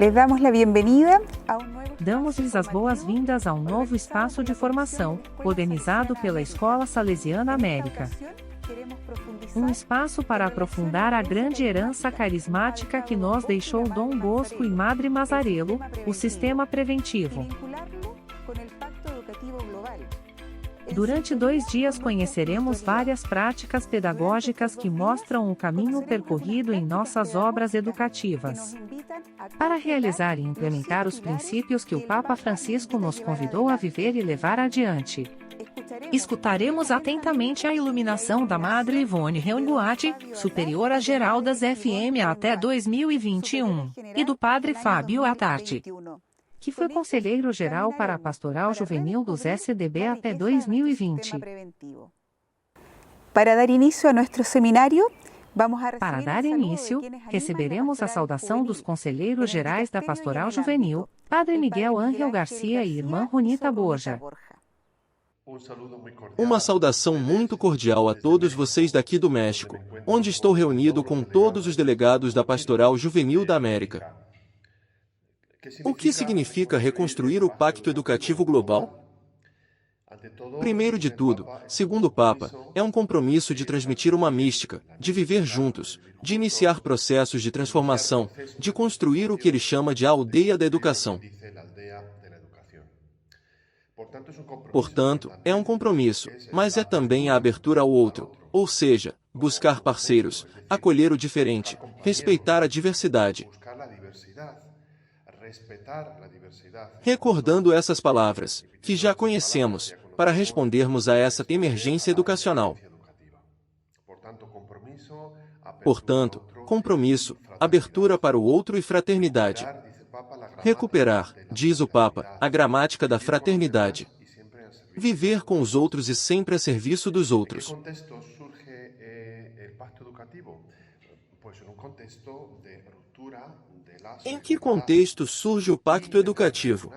Les damos la bienvenida a un nuevo Damos-lhes as boas-vindas a um novo espaço de formação, organizado pela Escola Salesiana América. Um espaço para aprofundar a grande herança carismática que nos deixou Dom Bosco e Madre Mazarello, o sistema preventivo. Durante 2 dias conheceremos várias práticas pedagógicas que mostram o caminho percorrido em nossas obras educativas. Para realizar e implementar os princípios que o Papa Francisco nos convidou a viver e levar adiante. Escutaremos atentamente a iluminação da Madre Ivone Reunguati, superiora geral das FM até 2021, e do Padre Fábio Attard, que foi conselheiro geral para a Pastoral Juvenil dos SDB até 2020. Para dar início a nosso seminário, Para dar início, receberemos a saudação dos conselheiros gerais da Pastoral Juvenil, Padre Miguel Ángel Garcia e Irmã Ronita Borja. Uma saudação muito cordial a todos vocês daqui do México, onde estou reunido com todos os delegados da Pastoral Juvenil da América. O que significa reconstruir o Pacto Educativo Global? Primeiro de tudo, segundo o Papa, é um compromisso de transmitir uma mística, de viver juntos, de iniciar processos de transformação, de construir o que ele chama de aldeia da educação. Portanto, é um compromisso, mas é também a abertura ao outro, ou seja, buscar parceiros, acolher o diferente, respeitar a diversidade. Recordando essas palavras, que já conhecemos, para respondermos a essa emergência educacional. Portanto, compromisso, abertura para o outro e fraternidade. Recuperar, diz o Papa, a gramática da fraternidade. Viver com os outros e sempre a serviço dos outros. Em que contexto surge o Pacto Educativo?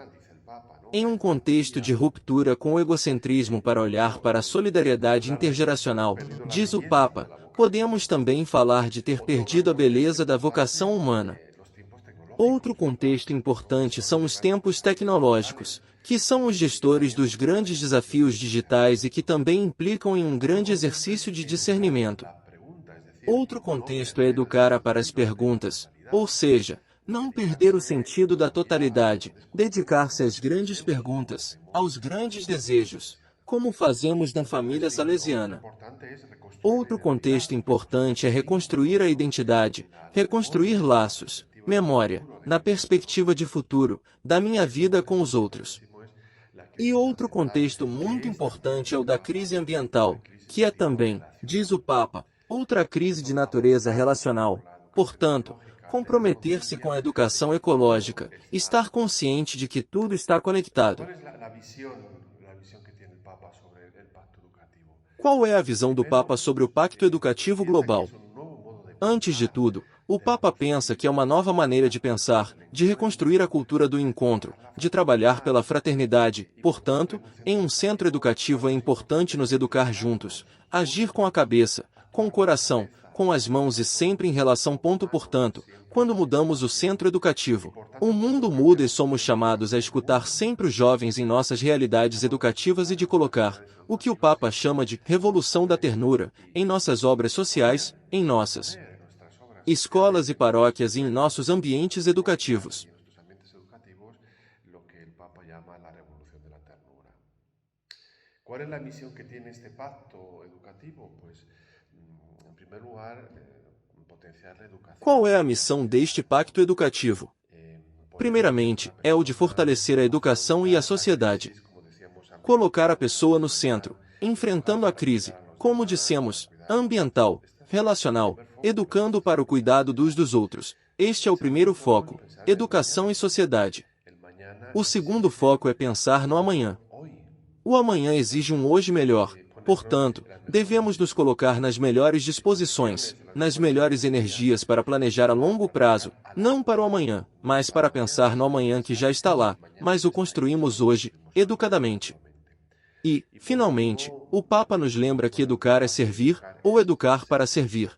Em um contexto de ruptura com o egocentrismo para olhar para a solidariedade intergeracional, diz o Papa, podemos também falar de ter perdido a beleza da vocação humana. Outro contexto importante são os tempos tecnológicos, que são os gestores dos grandes desafios digitais e que também implicam em um grande exercício de discernimento. Outro contexto é educar para as perguntas, ou seja, não perder o sentido da totalidade, dedicar-se às grandes perguntas, aos grandes desejos, como fazemos na família salesiana. Outro contexto importante é reconstruir a identidade, reconstruir laços, memória, na perspectiva de futuro, da minha vida com os outros. E outro contexto muito importante é o da crise ambiental, que é também, diz o Papa, outra crise de natureza relacional. Portanto, comprometer-se com a educação ecológica, estar consciente de que tudo está conectado. Qual é a visão do Papa sobre o Pacto Educativo Global? Antes de tudo, o Papa pensa que é uma nova maneira de pensar, de reconstruir a cultura do encontro, de trabalhar pela fraternidade. Portanto, em um centro educativo é importante nos educar juntos, agir com a cabeça, com o coração, com as mãos e sempre em relação. Portanto, quando mudamos o centro educativo, o mundo muda e somos chamados a escutar sempre os jovens em nossas realidades educativas e de colocar o que o Papa chama de revolução da ternura em nossas obras sociais, em nossas escolas e paróquias e em nossos ambientes educativos. ¿Cuál es la misión que tiene este pacto educativo? Pues, en primer lugar, potenciar la educación. Qual é a missão deste pacto educativo? Primeiramente, é o de fortalecer a educação e a sociedade. Colocar a pessoa no centro, enfrentando a crise, como dissemos, ambiental, relacional, educando para o cuidado dos outros. Este é o primeiro foco, educação e sociedade. O segundo foco é pensar no amanhã. O amanhã exige um hoje melhor, portanto, devemos nos colocar nas melhores disposições, nas melhores energias para planejar a longo prazo, não para o amanhã, mas para pensar no amanhã que já está lá, mas o construímos hoje, educadamente. E, finalmente, o Papa nos lembra que educar é servir, ou educar para servir.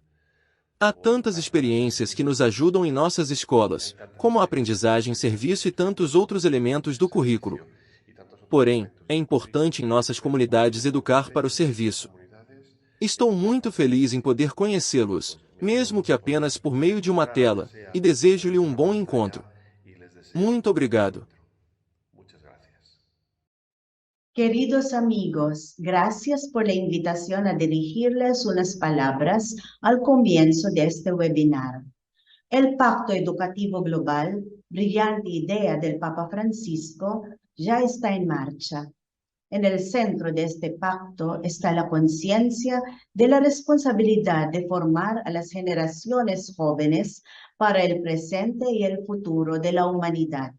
Há tantas experiências que nos ajudam em nossas escolas, como a aprendizagem, serviço e tantos outros elementos do currículo. Porém, é importante em nossas comunidades educar para o serviço. Estou muito feliz em poder conhecê-los, mesmo que apenas por meio de uma tela, e desejo-lhe um bom encontro. Muito obrigado. Queridos amigos, gracias por la invitación a dirigirles unas palabras al comienzo de este webinar. El Pacto Educativo Global, brillante idea del Papa Francisco, ya está en marcha. En el centro de este pacto está la conciencia de la responsabilidad de formar a las generaciones jóvenes para el presente y el futuro de la humanidad.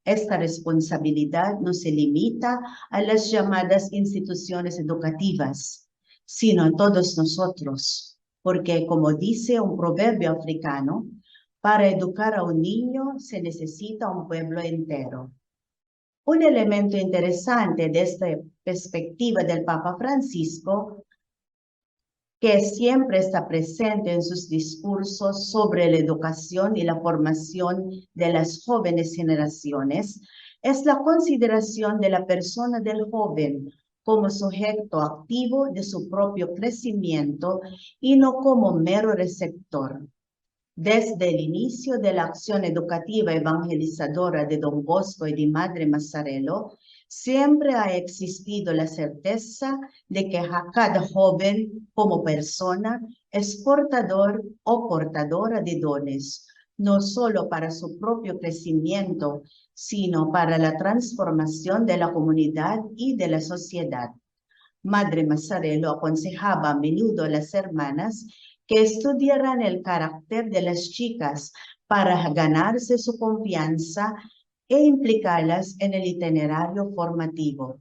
Esta responsabilidad no se limita a las llamadas instituciones educativas, sino a todos nosotros, porque como dice un proverbio africano, para educar a un niño se necesita un pueblo entero. Un elemento interesante de esta perspectiva del Papa Francisco, que siempre está presente en sus discursos sobre la educación y la formación de las jóvenes generaciones, es la consideración de la persona del joven como sujeto activo de su propio crecimiento y no como mero receptor. Desde el inicio de la acción educativa evangelizadora de Don Bosco y de Madre Mazzarello, siempre ha existido la certeza de que cada joven como persona es portador o portadora de dones, no solo para su propio crecimiento, sino para la transformación de la comunidad y de la sociedad. Madre Mazzarello aconsejaba a menudo a las hermanas que estudiaran el carácter de las chicas para ganarse su confianza e implicarlas en el itinerario formativo.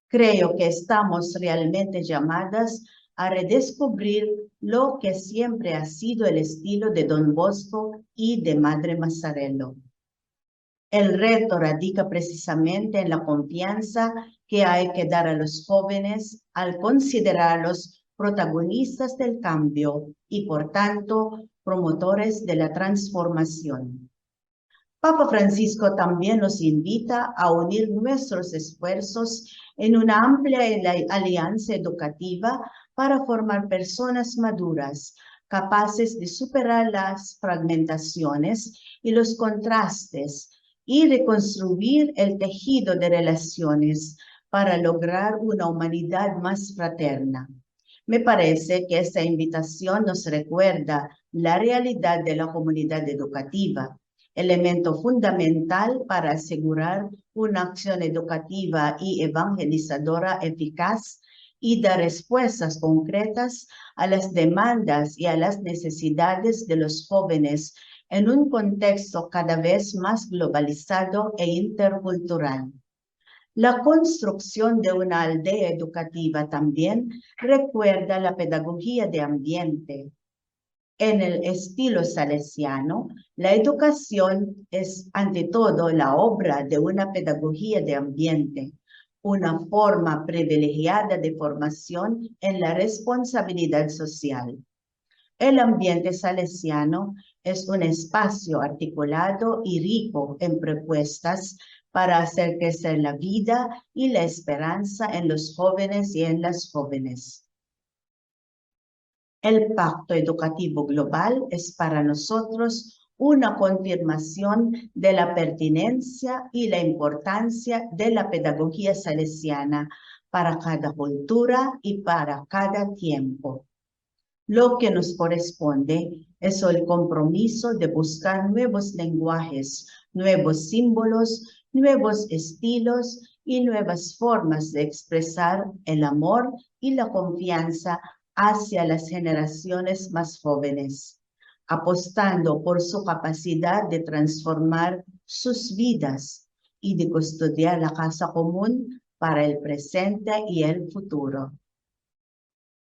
Creo que estamos realmente llamadas a redescubrir lo que siempre ha sido el estilo de Don Bosco y de Madre Mazzarello. El reto radica precisamente en la confianza que hay que dar a los jóvenes al considerarlos protagonistas del cambio y, por tanto, promotores de la transformación. Papa Francisco también nos invita a unir nuestros esfuerzos en una amplia alianza educativa para formar personas maduras, capaces de superar las fragmentaciones y los contrastes y reconstruir el tejido de relaciones para lograr una humanidad más fraterna. Me parece que esta invitación nos recuerda la realidad de la comunidad educativa, elemento fundamental para asegurar una acción educativa y evangelizadora eficaz y dar respuestas concretas a las demandas y a las necesidades de los jóvenes en un contexto cada vez más globalizado e intercultural. La construcción de una aldea educativa también recuerda la pedagogía de ambiente. En el estilo salesiano, la educación es ante todo la obra de una pedagogía de ambiente, una forma privilegiada de formación en la responsabilidad social. El ambiente salesiano es un espacio articulado y rico en propuestas para hacer crecer la vida y la esperanza en los jóvenes y en las jóvenes. El Pacto Educativo Global es para nosotros una confirmación de la pertinencia y la importancia de la pedagogía salesiana para cada cultura y para cada tiempo. Lo que nos corresponde es el compromiso de buscar nuevos lenguajes, nuevos símbolos, nuevos estilos y nuevas formas de expresar el amor y la confianza hacia las generaciones más jóvenes, apostando por su capacidad de transformar sus vidas y de custodiar la casa común para el presente y el futuro.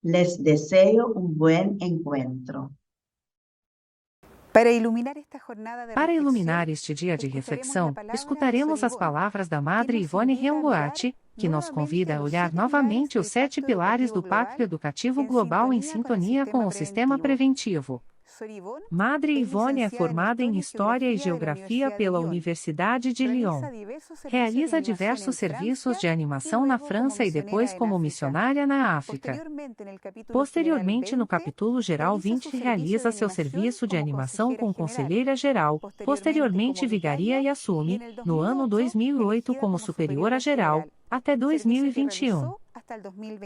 Les deseo un buen encuentro. Para iluminar esta jornada de Para iluminar este dia de reflexão, escutaremos as palavras da Madre Ivone Rengoati, que nos convida a olhar novamente os 7 pilares do Pacto Educativo Global em sintonia com o sistema preventivo. Madre Ivone é formada em História e Geografia pela Universidade de Lyon. Realiza diversos serviços de animação na França e depois como missionária na África. Posteriormente, no capítulo geral 20, realiza seu serviço de animação com conselheira geral, posteriormente vigaria e assume, no ano 2008 como superiora geral, até 2021.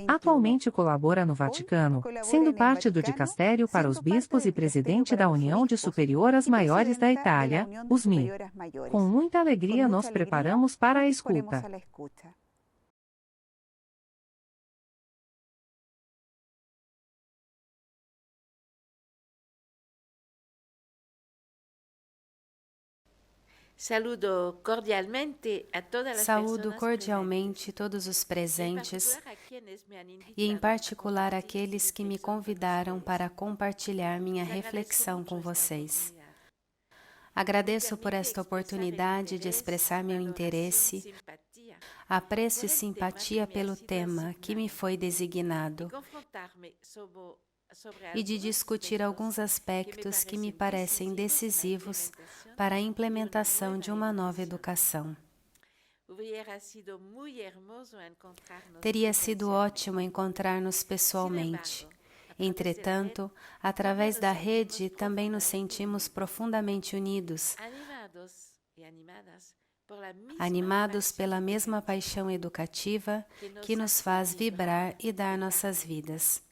Atualmente colabora no Vaticano, sendo parte do Dicastério para os Bispos e presidente da União de Superioras Maiores da Itália, USMI. Com muita alegria nos preparamos para a escuta. Saúdo cordialmente todos os presentes e, em particular, aqueles que me convidaram para compartilhar minha reflexão com vocês. Agradeço por esta oportunidade de expressar meu interesse, apreço e simpatia pelo tema que me foi designado e de discutir alguns aspectos que me parecem decisivos para a implementação de uma nova educação. Teria sido ótimo encontrar-nos pessoalmente. Entretanto, através da rede, também nos sentimos profundamente unidos, animados pela mesma paixão educativa que nos faz vibrar e dar nossas vidas.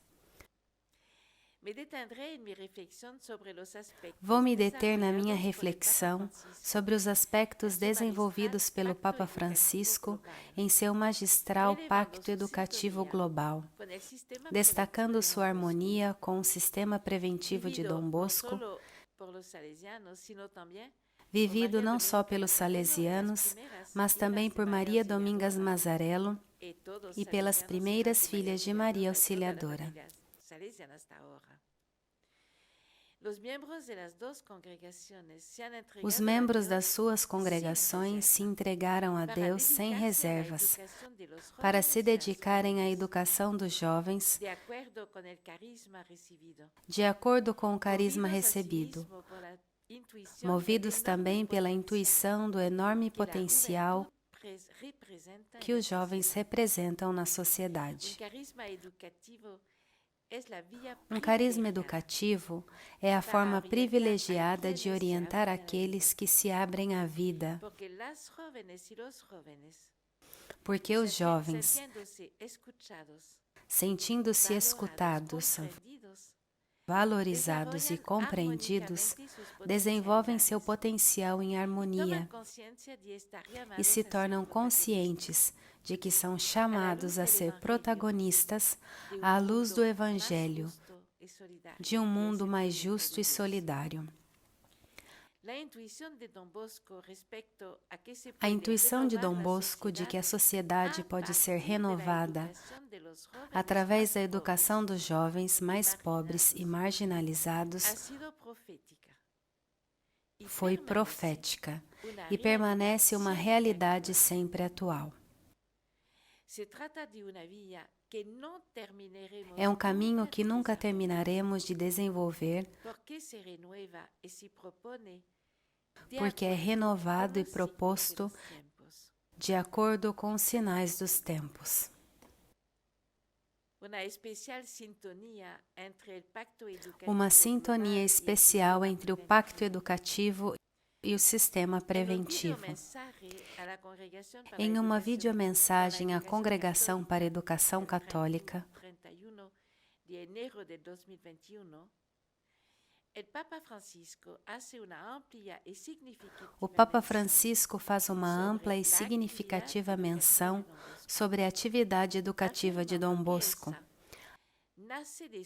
Vou me deter na minha reflexão sobre os aspectos desenvolvidos pelo Papa Francisco em seu magistral Pacto Educativo Global, destacando sua harmonia com o sistema preventivo de Dom Bosco, vivido não só pelos salesianos, mas também por Maria Domingas Mazzarello e pelas primeiras filhas de Maria Auxiliadora. Os membros das suas congregações se entregaram a Deus sem reservas para se dedicarem à educação dos jovens de acordo com o carisma recebido, movidos também pela intuição do enorme potencial que os jovens representam na sociedade. Um carisma educativo é a forma privilegiada de orientar aqueles que se abrem à vida, porque os jovens, sentindo-se escutados, valorizados e compreendidos, desenvolvem seu potencial em harmonia e se tornam conscientes de que são chamados a ser protagonistas à luz do Evangelho, de um mundo mais justo e solidário. A intuição de Dom Bosco de que a sociedade pode ser renovada através da educação dos jovens mais pobres e marginalizados foi profética e permanece uma realidade sempre atual. É um caminho que nunca terminaremos de desenvolver, porque é renovado e proposto de acordo com os sinais dos tempos. Uma sintonia especial entre o pacto educativo e o sistema preventivo. Em uma videomensagem à Congregação para a Educação Católica, o Papa Francisco faz uma ampla e significativa menção sobre a atividade educativa de Dom Bosco,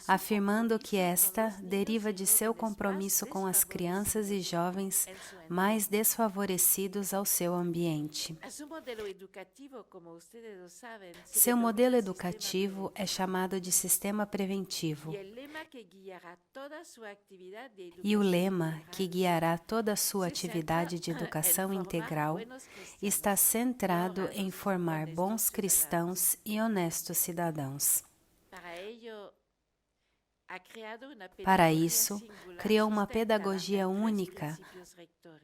afirmando que esta deriva de seu compromisso com as crianças e jovens mais desfavorecidos ao seu ambiente. Seu modelo educativo é chamado de sistema preventivo, e o lema que guiará toda a sua atividade de educação integral está centrado em formar bons cristãos e honestos cidadãos. Para isso, criou uma pedagogia única,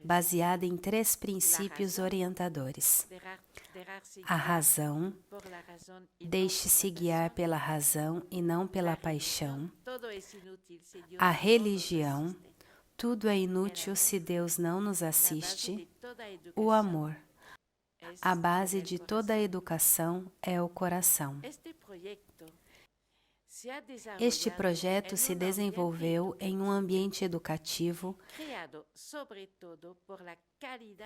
baseada em 3 princípios orientadores: a razão, deixe-se guiar pela razão e não pela paixão; a religião, tudo é inútil se Deus não nos assiste; o amor. A base de toda a educação é o coração. Este projeto se desenvolveu em um ambiente educativo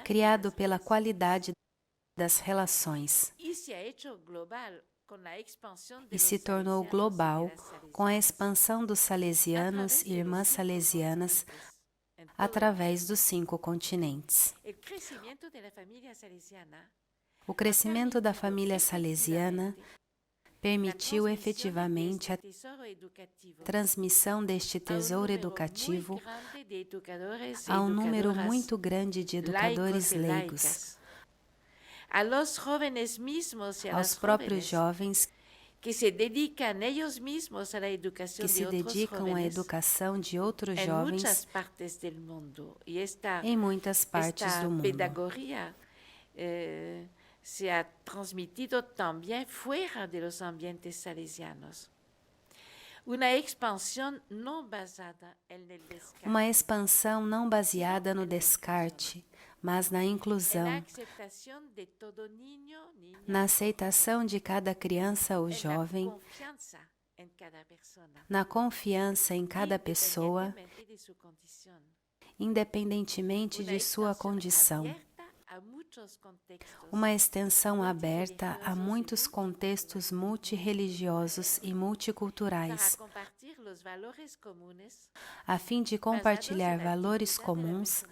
criado pela qualidade das relações e se tornou global com a expansão dos salesianos e irmãs salesianas através dos 5 continentes. O crescimento da família salesiana permitiu efetivamente a transmissão deste tesouro educativo a um número muito grande de educadores leigos, aos próprios jovens que se dedicam à educação de outros jovens em muitas partes do mundo. Se ha transmitido también fuera de los ambientes salesianos. Uma expansão não baseada no descarte, mas na inclusão, na aceitação de cada criança ou jovem, na confiança em cada pessoa, independentemente de sua condição. Uma extensão aberta a muitos contextos multirreligiosos e multiculturais, a fim de compartilhar valores comuns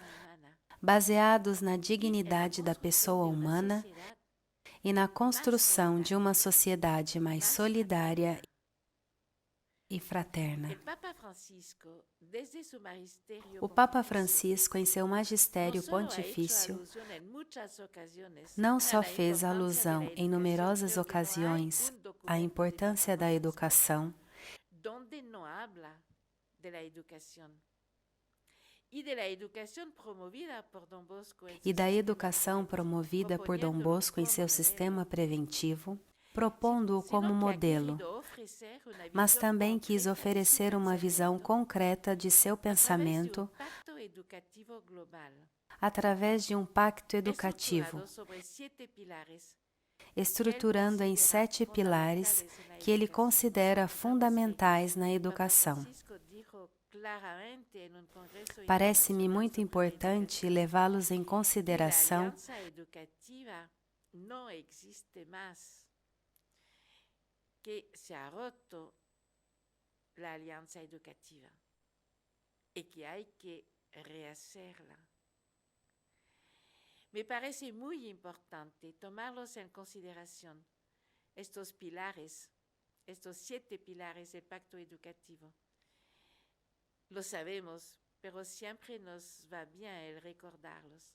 baseados na dignidade da pessoa humana e na construção de uma sociedade mais solidária e fraterna. O Papa Francisco, em seu magistério pontifício, não só fez alusão em numerosas ocasiões à importância da educação e da educação promovida por Dom Bosco em seu sistema preventivo, propondo-o como modelo, mas também quis oferecer uma visão concreta de seu pensamento através de um pacto educativo, estruturando em 7 pilares que ele considera fundamentais na educação. Parece-me muito importante levá-los em consideração que se ha roto la alianza educativa y que hay que rehacerla. Me parece muy importante tomarlos en consideración, estos pilares, estos 7 pilares del pacto educativo. Lo sabemos, pero siempre nos va bien el recordarlos.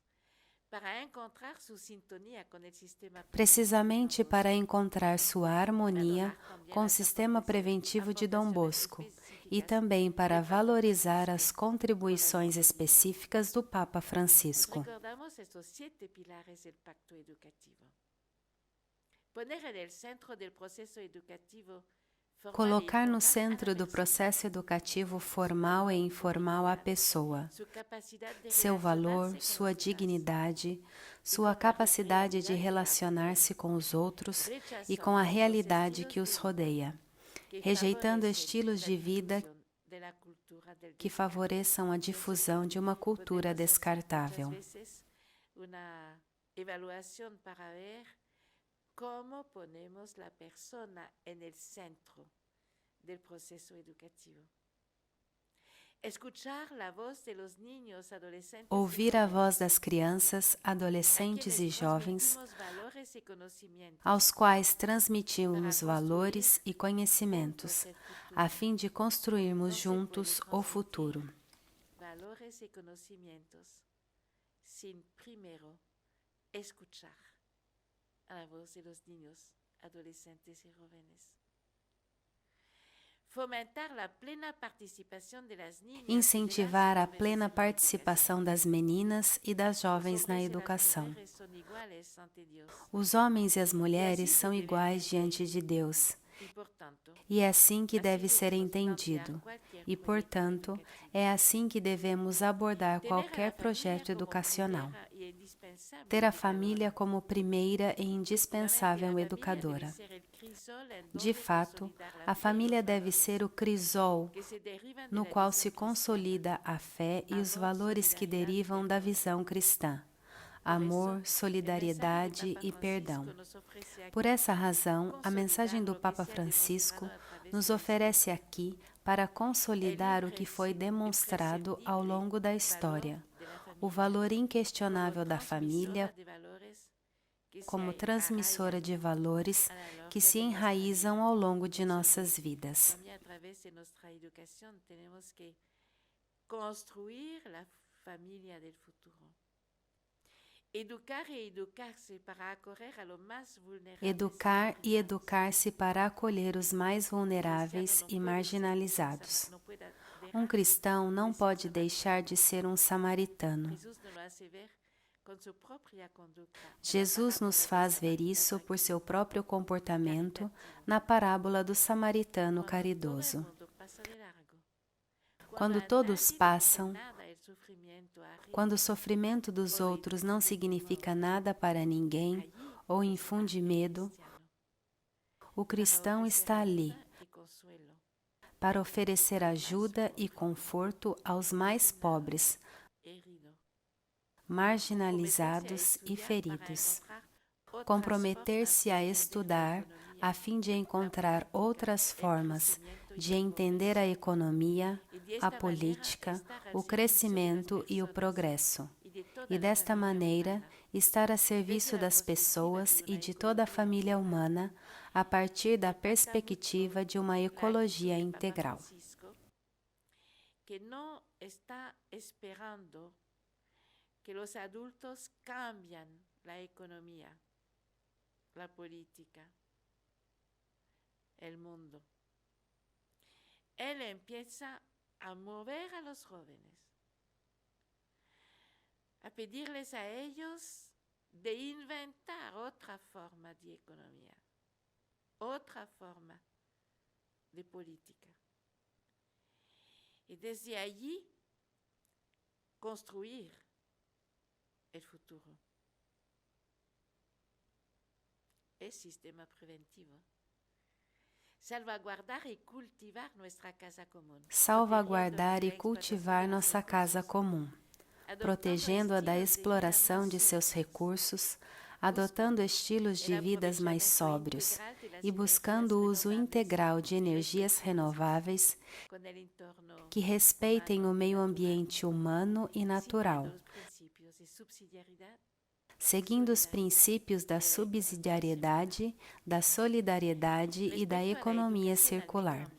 Precisamente para encontrar sua harmonia com o sistema preventivo de Dom Bosco e também para valorizar as contribuições específicas do Papa Francisco. Recordamos estes 7 pilares do pacto educativo. Poner no centro do processo educativo. Colocar no centro do processo educativo formal e informal a pessoa, seu valor, sua dignidade, sua capacidade de relacionar-se com os outros e com a realidade que os rodeia, rejeitando estilos de vida que favoreçam a difusão de uma cultura descartável. Uma avaliação para ver como ponemos la persona en el centro del proceso educativo. Escuchar la voz de los niños, adolescentes Ouvir a voz das crianças, adolescentes e jovens, aos quais transmitimos valores e conhecimentos, a fim de construirmos juntos o futuro. Valores y conocimientos, sin primero escuchar a la voz de los niños, adolescentes y jóvenes. Fomentar a plena participação das niñas, Incentivar a plena participação das meninas e das jovens na educação. Os homens e as mulheres são iguais diante de Deus. E é assim que deve ser entendido. E, portanto, é assim que devemos abordar qualquer projeto educacional. Ter a família como primeira e indispensável educadora. De fato, a família deve ser o crisol no qual se consolida a fé e os valores que derivam da visão cristã. Amor, solidariedade e perdão. Por essa razão, a mensagem do Papa Francisco nos oferece aqui para consolidar o que foi demonstrado ao longo da história, o valor inquestionável da família como transmissora de valores que se enraizam ao longo de nossas vidas. Através de nossa educação, temos que construir a família do futuro. Educar e educar-se para acolher a los mais vulneráveis. Educar e educar-se para acolher os mais vulneráveis e marginalizados. Um cristão não pode deixar de ser um samaritano. Jesus nos faz ver isso por seu próprio comportamento na parábola do samaritano caridoso. Quando todos passam, quando o sofrimento dos outros não significa nada para ninguém ou infunde medo, o cristão está ali para oferecer ajuda e conforto aos mais pobres, marginalizados e feridos. Comprometer-se a estudar a fim de encontrar outras formas de entender a economia, a política, o crescimento e o progresso. E desta maneira, estar a serviço das pessoas e de toda a família humana a partir da perspectiva de uma ecologia integral. Que não está esperando que os adultos cambiem a economia, a política, o mundo. Él empieza a mover a los jóvenes, a pedirles a ellos de inventar otra forma de economía, otra forma de política. Y desde allí construir el futuro. Es sistema preventivo. Salvaguardar e cultivar nossa casa comum. Salvaguardar e cultivar nossa casa comum, protegendo-a da exploração de seus recursos, adotando estilos de vidas mais sóbrios e buscando o uso integral de energias renováveis que respeitem o meio ambiente humano e natural, seguindo os princípios da subsidiariedade, da solidariedade e da economia circular.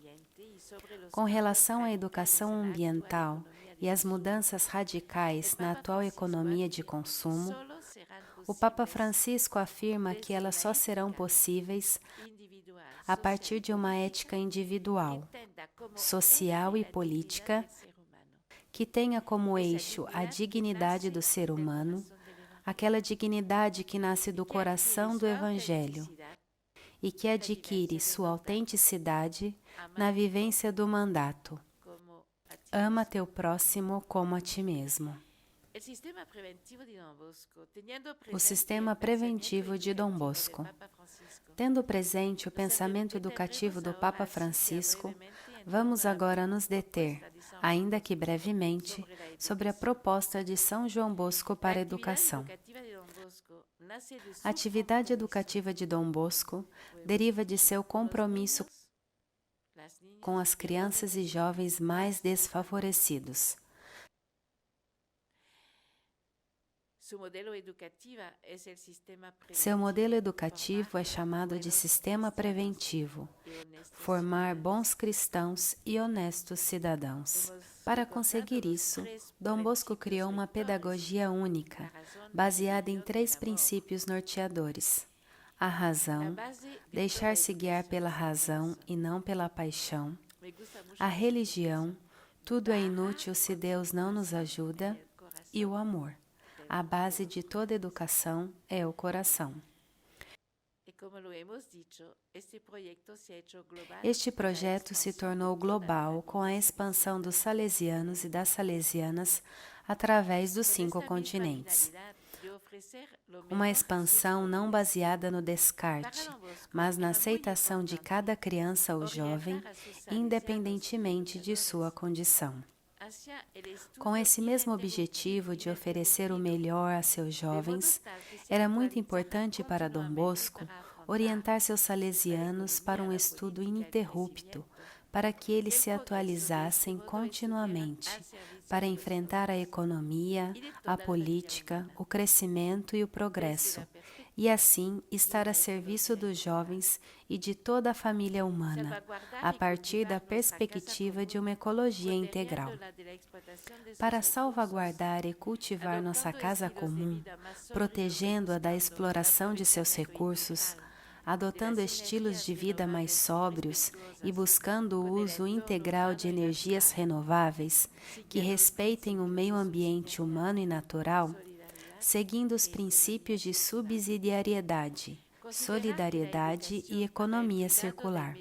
Com relação à educação ambiental e às mudanças radicais na atual economia de consumo, o Papa Francisco afirma que elas só serão possíveis a partir de uma ética individual, social e política que tenha como eixo a dignidade do ser humano, aquela dignidade que nasce do coração do Evangelho e que adquire sua autenticidade na vivência do mandato. Ama teu próximo como a ti mesmo. O sistema preventivo de Dom Bosco. Tendo presente o pensamento educativo do Papa Francisco, vamos agora nos deter, ainda que brevemente, sobre a proposta de São João Bosco para a educação. A atividade educativa de Dom Bosco deriva de seu compromisso com as crianças e jovens mais desfavorecidos. Seu modelo educativo é chamado de sistema preventivo, formar bons cristãos e honestos cidadãos. Para conseguir isso, Dom Bosco criou uma pedagogia única, baseada em 3 princípios norteadores: a razão, deixar-se guiar pela razão e não pela paixão; a religião, tudo é inútil se Deus não nos ajuda; e o amor. A base de toda educação é o coração. Este projeto se tornou global com a expansão dos salesianos e das salesianas através dos 5 continentes. Uma expansão não baseada no descarte, mas na aceitação de cada criança ou jovem, independentemente de sua condição. Com esse mesmo objetivo de oferecer o melhor a seus jovens, era muito importante para Dom Bosco orientar seus salesianos para um estudo ininterrupto, para que eles se atualizassem continuamente, para enfrentar a economia, a política, o crescimento e o progresso, e assim estar a serviço dos jovens e de toda a família humana, a partir da perspectiva de uma ecologia integral. Para salvaguardar e cultivar nossa casa comum, protegendo-a da exploração de seus recursos, adotando estilos de vida mais sóbrios e buscando o uso integral de energias renováveis que respeitem o meio ambiente humano e natural, seguindo os princípios de subsidiariedade, solidariedade e economia circular.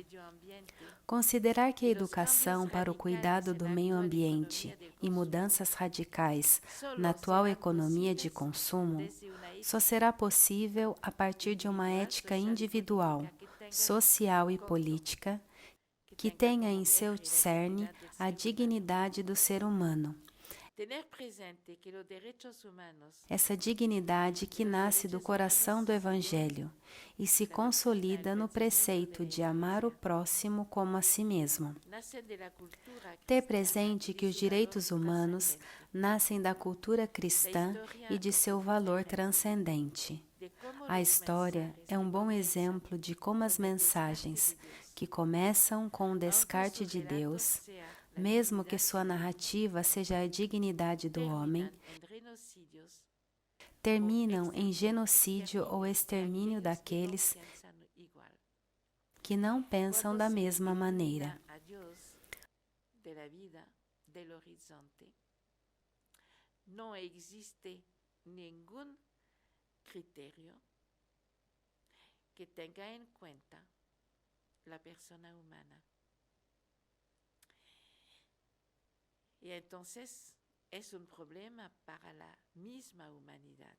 Considerar que a educação para o cuidado do meio ambiente e mudanças radicais na atual economia de consumo só será possível a partir de uma ética individual, social e política que tenha em seu cerne a dignidade do ser humano. Essa dignidade que nasce do coração do Evangelho e se consolida no preceito de amar o próximo como a si mesmo. Ter presente que os direitos humanos nascem da cultura cristã e de seu valor transcendente. A história é um bom exemplo de como as mensagens, que começam com o descarte de Deus, mesmo que sua narrativa seja a dignidade do homem, terminam em genocídio ou extermínio daqueles que não pensam da mesma maneira. Não existe nenhum critério que tenha em conta a pessoa humana. E então, é um problema para a mesma humanidade.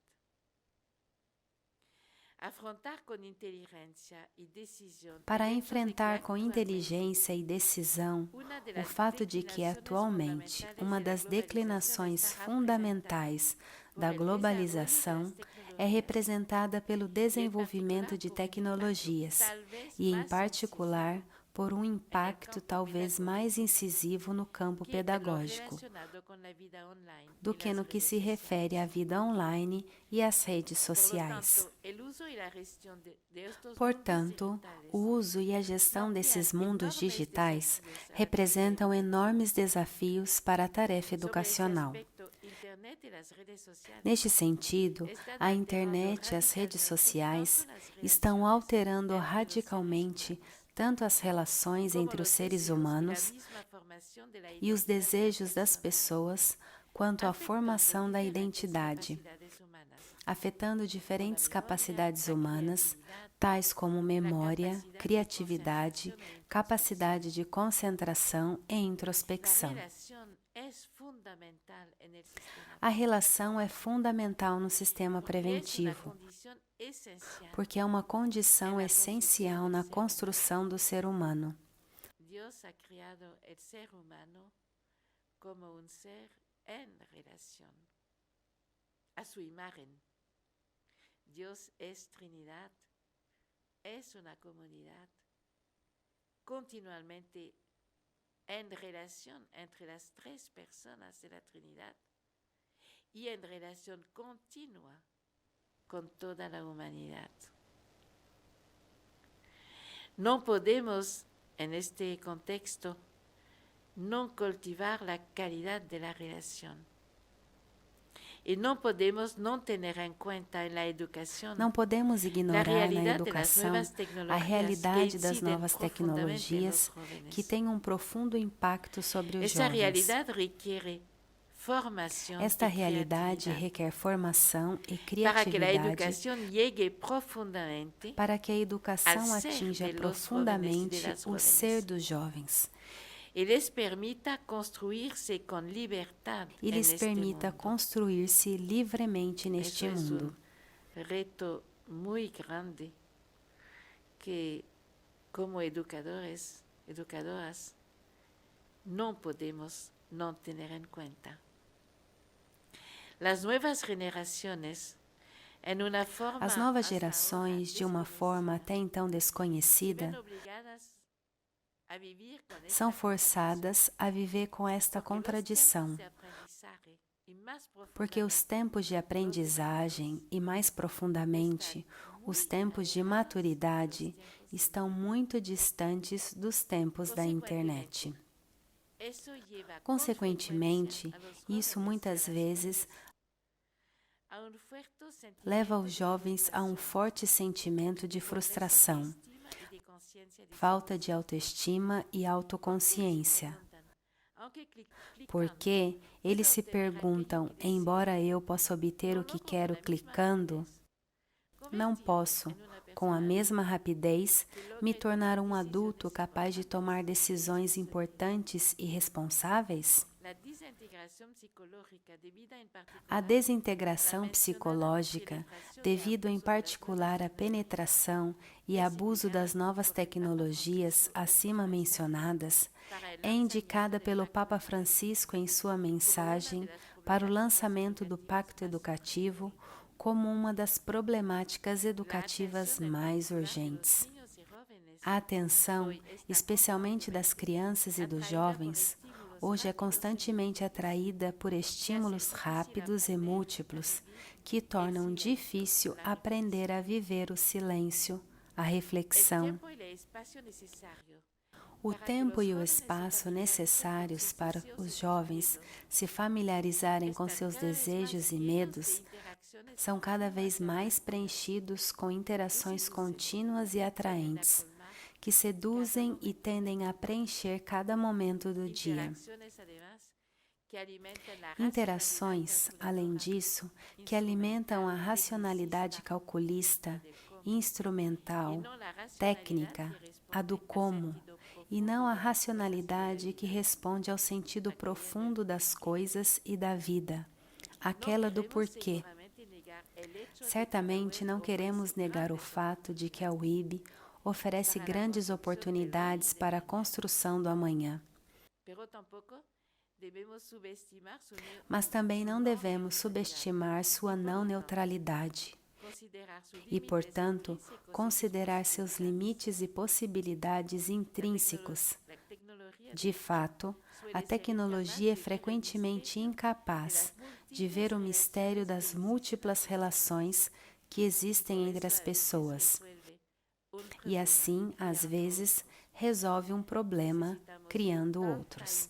Para enfrentar com inteligência e decisão o fato de que, atualmente, uma das declinações fundamentais da globalização é representada pelo desenvolvimento de tecnologias e, em particular, por um impacto talvez mais incisivo no campo pedagógico do que no que se refere à vida online e às redes sociais. Portanto, o uso e a gestão desses mundos digitais representam enormes desafios para a tarefa educacional. Neste sentido, a internet e as redes sociais estão alterando radicalmente tanto as relações entre os seres humanos e os desejos das pessoas, quanto a formação da identidade, afetando diferentes capacidades humanas, tais como memória, criatividade, capacidade de concentração e introspecção. A relação é fundamental no sistema preventivo, porque é uma condição essencial na construção do ser humano. Deus ha criado o ser humano como um ser em relação, a sua imagem. Deus é Trinidade, é uma comunidade continuamente en relación entre las tres personas de la Trinidad y en relación continua con toda la humanidad. No podemos, en este contexto, no cultivar la calidad de la relación. E não podemos não ter em conta na educação. Não podemos ignorar na educação a realidade das novas tecnologias que têm um profundo impacto sobre os jovens. Esta realidade requer formação e criatividade para que a educação atinja profundamente o ser dos jovens. E lhes permita construir-se com liberdade. E lhes permita construir-se livremente neste mundo. É um reto muito grande que, como educadoras, não podemos não ter em conta. As novas gerações, de uma forma até então desconhecida, são forçadas a viver com esta contradição, porque os tempos de aprendizagem e, mais profundamente, os tempos de maturidade estão muito distantes dos tempos da internet. Consequentemente, isso muitas vezes leva os jovens a um forte sentimento de frustração, falta de autoestima e autoconsciência, porque eles se perguntam, embora eu possa obter o que quero clicando, não posso, com a mesma rapidez, me tornar um adulto capaz de tomar decisões importantes e responsáveis? A desintegração psicológica, devido em particular à penetração e abuso das novas tecnologias acima mencionadas, é indicada pelo Papa Francisco em sua mensagem para o lançamento do Pacto Educativo como uma das problemáticas educativas mais urgentes. A atenção, especialmente das crianças e dos jovens, hoje é constantemente atraída por estímulos rápidos e múltiplos que tornam difícil aprender a viver o silêncio, a reflexão. O tempo e o espaço necessários para os jovens se familiarizarem com seus desejos e medos são cada vez mais preenchidos com interações contínuas e atraentes, que seduzem e tendem a preencher cada momento do dia. Interações, além disso, que alimentam a racionalidade calculista, instrumental, técnica, a do como, e não a racionalidade que responde ao sentido profundo das coisas e da vida, aquela do porquê. Certamente não queremos negar o fato de que a UIB oferece grandes oportunidades para a construção do amanhã. Mas também não devemos subestimar sua não neutralidade e, portanto, considerar seus limites e possibilidades intrínsecos. De fato, a tecnologia é frequentemente incapaz de ver o mistério das múltiplas relações que existem entre as pessoas. E assim, às vezes, resolve um problema criando outros.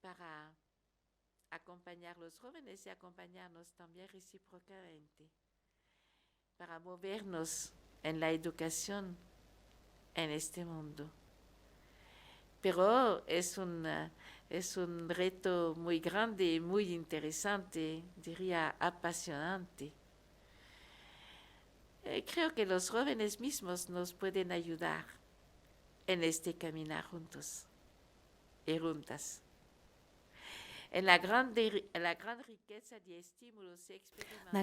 Para acompanhar os jovens e acompanhar-nos também reciprocamente, para mover-nos na educação neste mundo. Pero es un reto muy grande, muy interesante, diría apasionante. Creo que los jóvenes mismos nos pueden ayudar en este caminar juntos y juntas. Na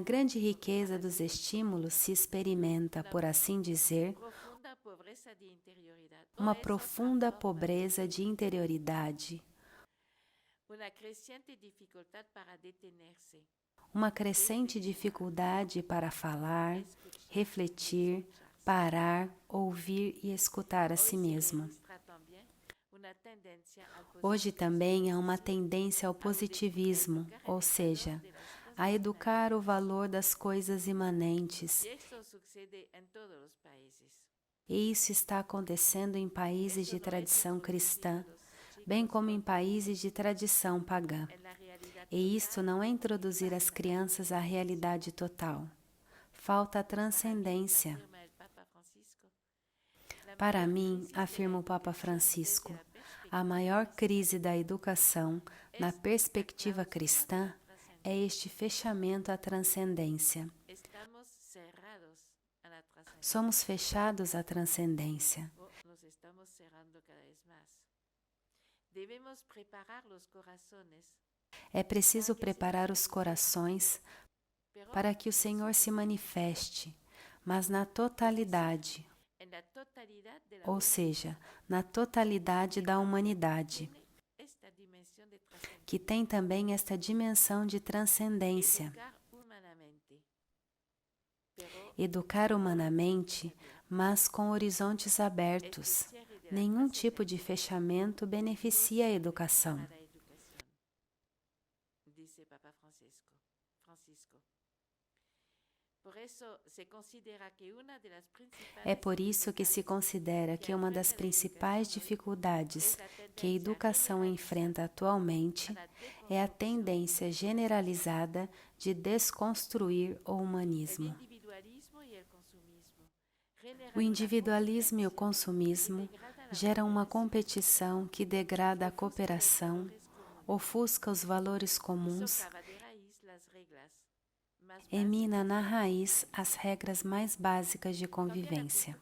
grande riqueza dos estímulos se experimenta, por assim dizer, uma profunda pobreza de interioridade, uma crescente dificuldade para falar, refletir, parar, ouvir e escutar a si mesmo. Hoje também há uma tendência ao positivismo, ou seja, a educar o valor das coisas imanentes. E isso está acontecendo em países de tradição cristã, bem como em países de tradição pagã. E isto não é introduzir as crianças à realidade total. Falta a transcendência. Para mim, afirma o Papa Francisco, a maior crise da educação, na perspectiva cristã, é este fechamento à transcendência. Somos fechados à transcendência. É preciso preparar os corações para que o Senhor se manifeste, mas na totalidade, ou seja, na totalidade da humanidade, que tem também esta dimensão de transcendência. Educar humanamente, mas com horizontes abertos. Nenhum tipo de fechamento beneficia a educação. É por isso que se considera que uma das principais dificuldades que a educação enfrenta atualmente é a tendência generalizada de desconstruir o humanismo. O individualismo e o consumismo geram uma competição que degrada a cooperação, ofusca os valores comuns e mina na raiz as regras mais básicas de convivência.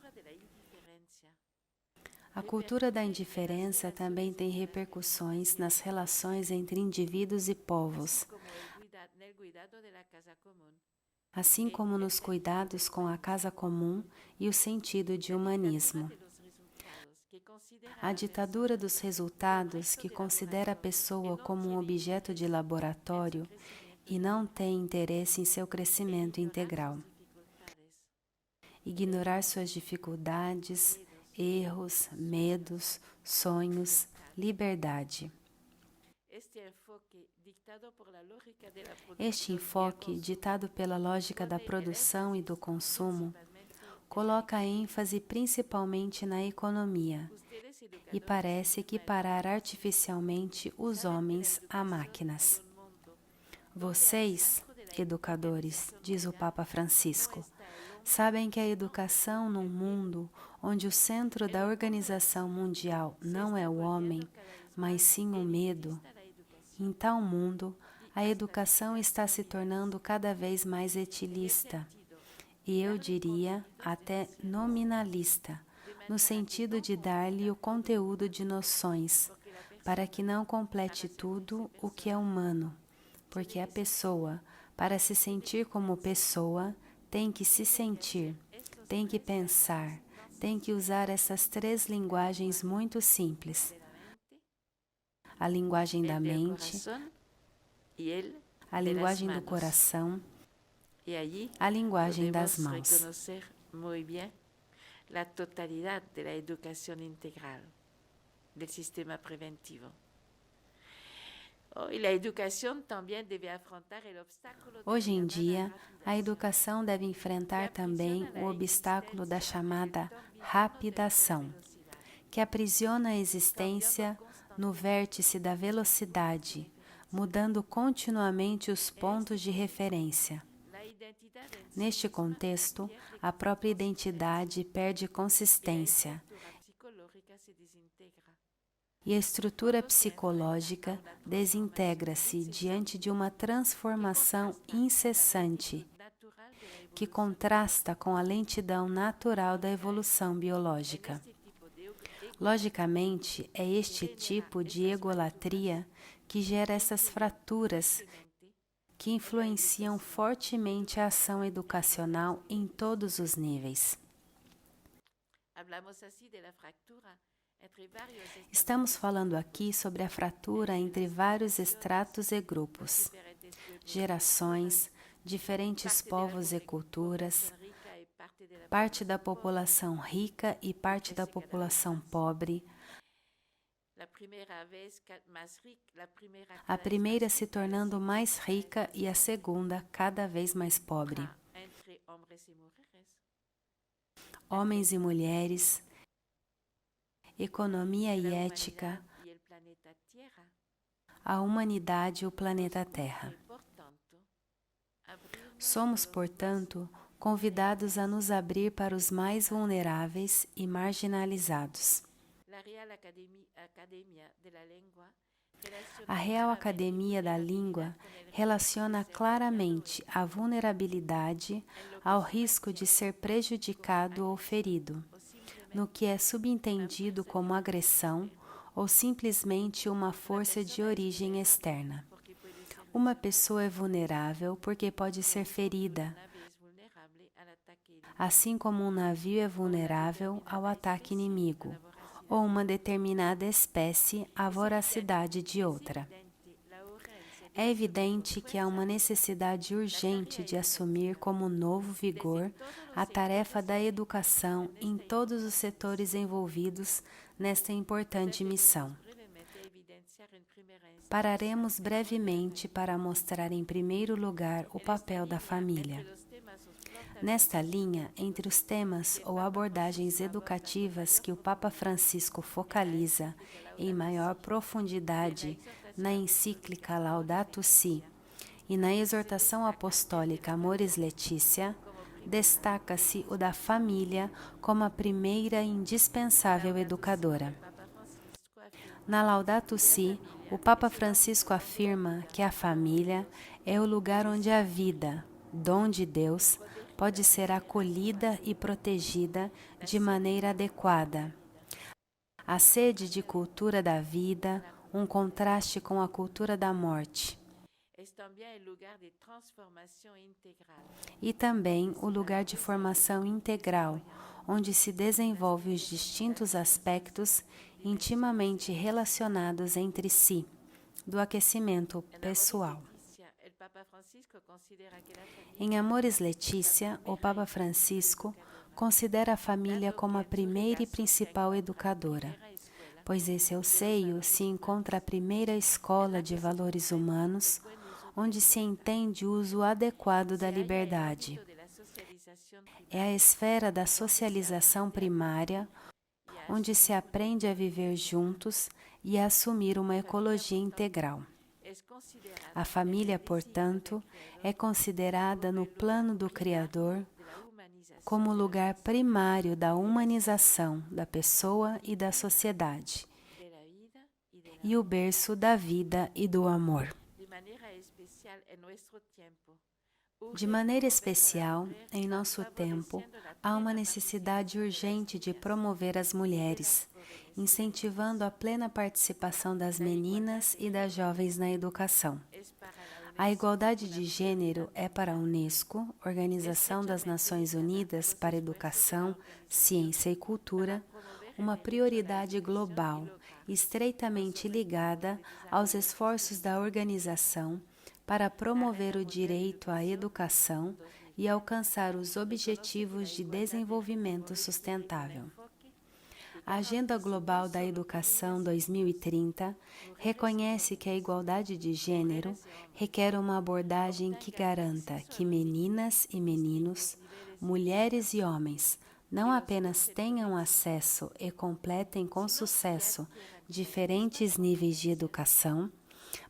A cultura da indiferença também tem repercussões nas relações entre indivíduos e povos, assim como nos cuidados com a casa comum e o sentido de humanismo. A ditadura dos resultados, que considera a pessoa como um objeto de laboratório e não tem interesse em seu crescimento integral. Ignorar suas dificuldades, erros, medos, sonhos, liberdade. Este enfoque, ditado pela lógica da produção e do consumo, coloca ênfase principalmente na economia e parece equiparar artificialmente os homens a máquinas. Vocês, educadores, diz o Papa Francisco, sabem que a educação num mundo onde o centro da organização mundial não é o homem, mas sim o medo, em tal mundo, a educação está se tornando cada vez mais etilista, e eu diria até nominalista, no sentido de dar-lhe o conteúdo de noções, para que não complete tudo o que é humano, porque a pessoa, para se sentir como pessoa, tem que se sentir, tem que pensar, tem que usar essas 3 linguagens muito simples. A linguagem da mente, a linguagem do coração, a linguagem das mãos. A totalidade da educação integral do sistema preventivo. Hoje em dia, a educação deve enfrentar também o obstáculo da chamada rapidação, que aprisiona a existência no vértice da velocidade, mudando continuamente os pontos de referência. Neste contexto, a própria identidade perde consistência e a estrutura psicológica desintegra-se diante de uma transformação incessante que contrasta com a lentidão natural da evolução biológica. Logicamente, é este tipo de egolatria que gera essas fraturas que influenciam fortemente a ação educacional em todos os níveis. Estamos falando aqui sobre a fratura entre vários estratos e grupos, gerações, diferentes povos e culturas, parte da população rica e parte da população pobre, a primeira se tornando mais rica e a segunda cada vez mais pobre. Homens e mulheres, economia e ética, a humanidade e o planeta Terra. Somos, portanto, convidados a nos abrir para os mais vulneráveis e marginalizados. A Real Academia da Língua relaciona claramente a vulnerabilidade ao risco de ser prejudicado ou ferido, no que é subentendido como agressão ou simplesmente uma força de origem externa. Uma pessoa é vulnerável porque pode ser ferida, assim como um navio é vulnerável ao ataque inimigo, ou uma determinada espécie à voracidade de outra. É evidente que há uma necessidade urgente de assumir como novo vigor a tarefa da educação em todos os setores envolvidos nesta importante missão. Pararemos brevemente para mostrar em primeiro lugar o papel da família. Nesta linha, entre os temas ou abordagens educativas que o Papa Francisco focaliza em maior profundidade na encíclica Laudato Si e na exortação apostólica Amoris Laetitia, destaca-se o da família como a primeira e indispensável educadora. Na Laudato Si, o Papa Francisco afirma que a família é o lugar onde a vida, dom de Deus, pode ser acolhida e protegida de maneira adequada. A sede de cultura da vida, um contraste com a cultura da morte. E também o lugar de formação integral, onde se desenvolve os distintos aspectos intimamente relacionados entre si, do aquecimento pessoal. Em Amoris Laetitia, o Papa Francisco considera a família como a primeira e principal educadora, pois em seu seio se encontra a primeira escola de valores humanos, onde se entende o uso adequado da liberdade. É a esfera da socialização primária, onde se aprende a viver juntos e a assumir uma ecologia integral. A família, portanto, é considerada no plano do Criador como o lugar primário da humanização da pessoa e da sociedade, e o berço da vida e do amor. De maneira especial, em nosso tempo, há uma necessidade urgente de promover as mulheres, incentivando a plena participação das meninas e das jovens na educação. A igualdade de gênero é para a Unesco, Organização das Nações Unidas para Educação, Ciência e Cultura, uma prioridade global, estreitamente ligada aos esforços da organização para promover o direito à educação e alcançar os Objetivos de Desenvolvimento Sustentável. A Agenda Global da Educação 2030 reconhece que a igualdade de gênero requer uma abordagem que garanta que meninas e meninos, mulheres e homens, não apenas tenham acesso e completem com sucesso diferentes níveis de educação,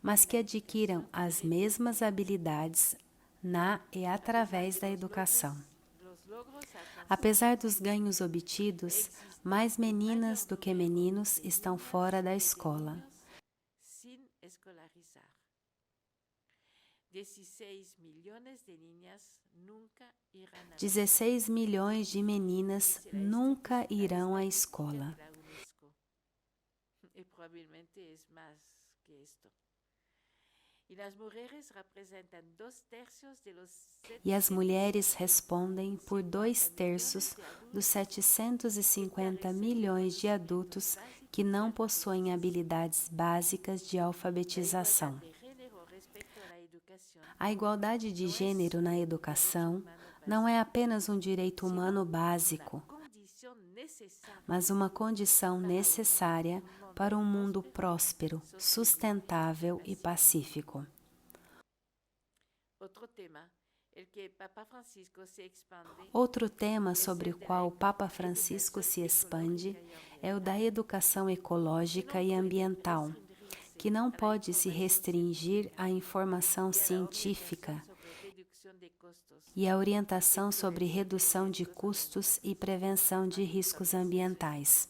mas que adquiram as mesmas habilidades na e através da educação. Apesar dos ganhos obtidos, mais meninas do que meninos estão fora da escola. 16 milhões de meninas nunca irão à escola. E as mulheres respondem por 2/3 dos 750 milhões de adultos que não possuem habilidades básicas de alfabetização. A igualdade de gênero na educação não é apenas um direito humano básico, mas uma condição necessária para um mundo próspero, sustentável e pacífico. Outro tema sobre o qual o Papa Francisco se expande é o da educação ecológica e ambiental, que não pode se restringir à informação científica e à orientação sobre redução de custos e prevenção de riscos ambientais.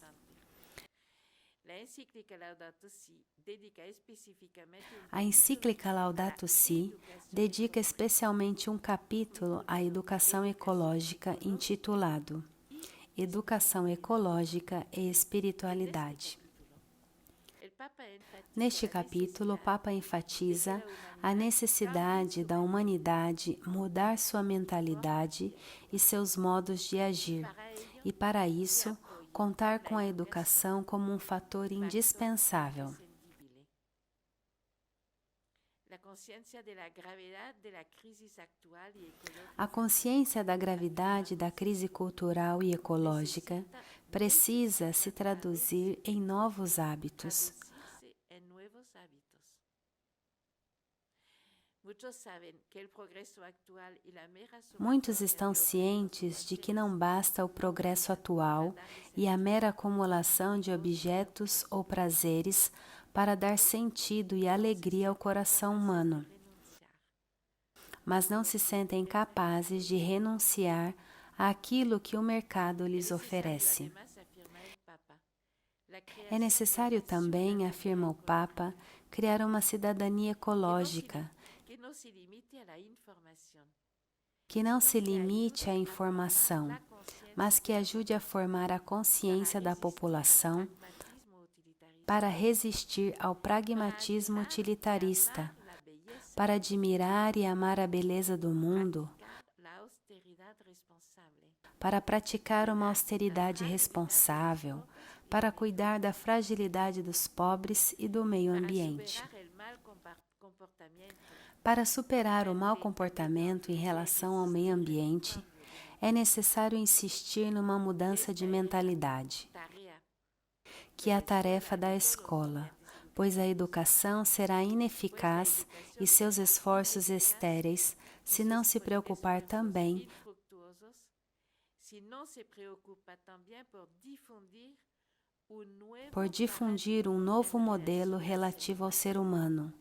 A encíclica Laudato Si dedica especialmente um capítulo à educação ecológica intitulado Educação Ecológica e Espiritualidade. Neste capítulo, o Papa enfatiza a necessidade da humanidade mudar sua mentalidade e seus modos de agir, e para isso, contar com a educação como um fator indispensável. A consciência da gravidade da crise cultural e ecológica precisa se traduzir em novos hábitos. Muitos estão cientes de que não basta o progresso atual e a mera acumulação de objetos ou prazeres para dar sentido e alegria ao coração humano, mas não se sentem capazes de renunciar àquilo que o mercado lhes oferece. É necessário também, afirma o Papa, criar uma cidadania ecológica que não se limite à informação, mas que ajude a formar a consciência da população para resistir ao pragmatismo utilitarista, para admirar e amar a beleza do mundo, para praticar uma austeridade responsável, para cuidar da fragilidade dos pobres e do meio ambiente. Para superar o mau comportamento em relação ao meio ambiente, é necessário insistir numa mudança de mentalidade, que é a tarefa da escola, pois a educação será ineficaz e seus esforços estéreis se não se preocupar também por difundir um novo modelo relativo ao ser humano,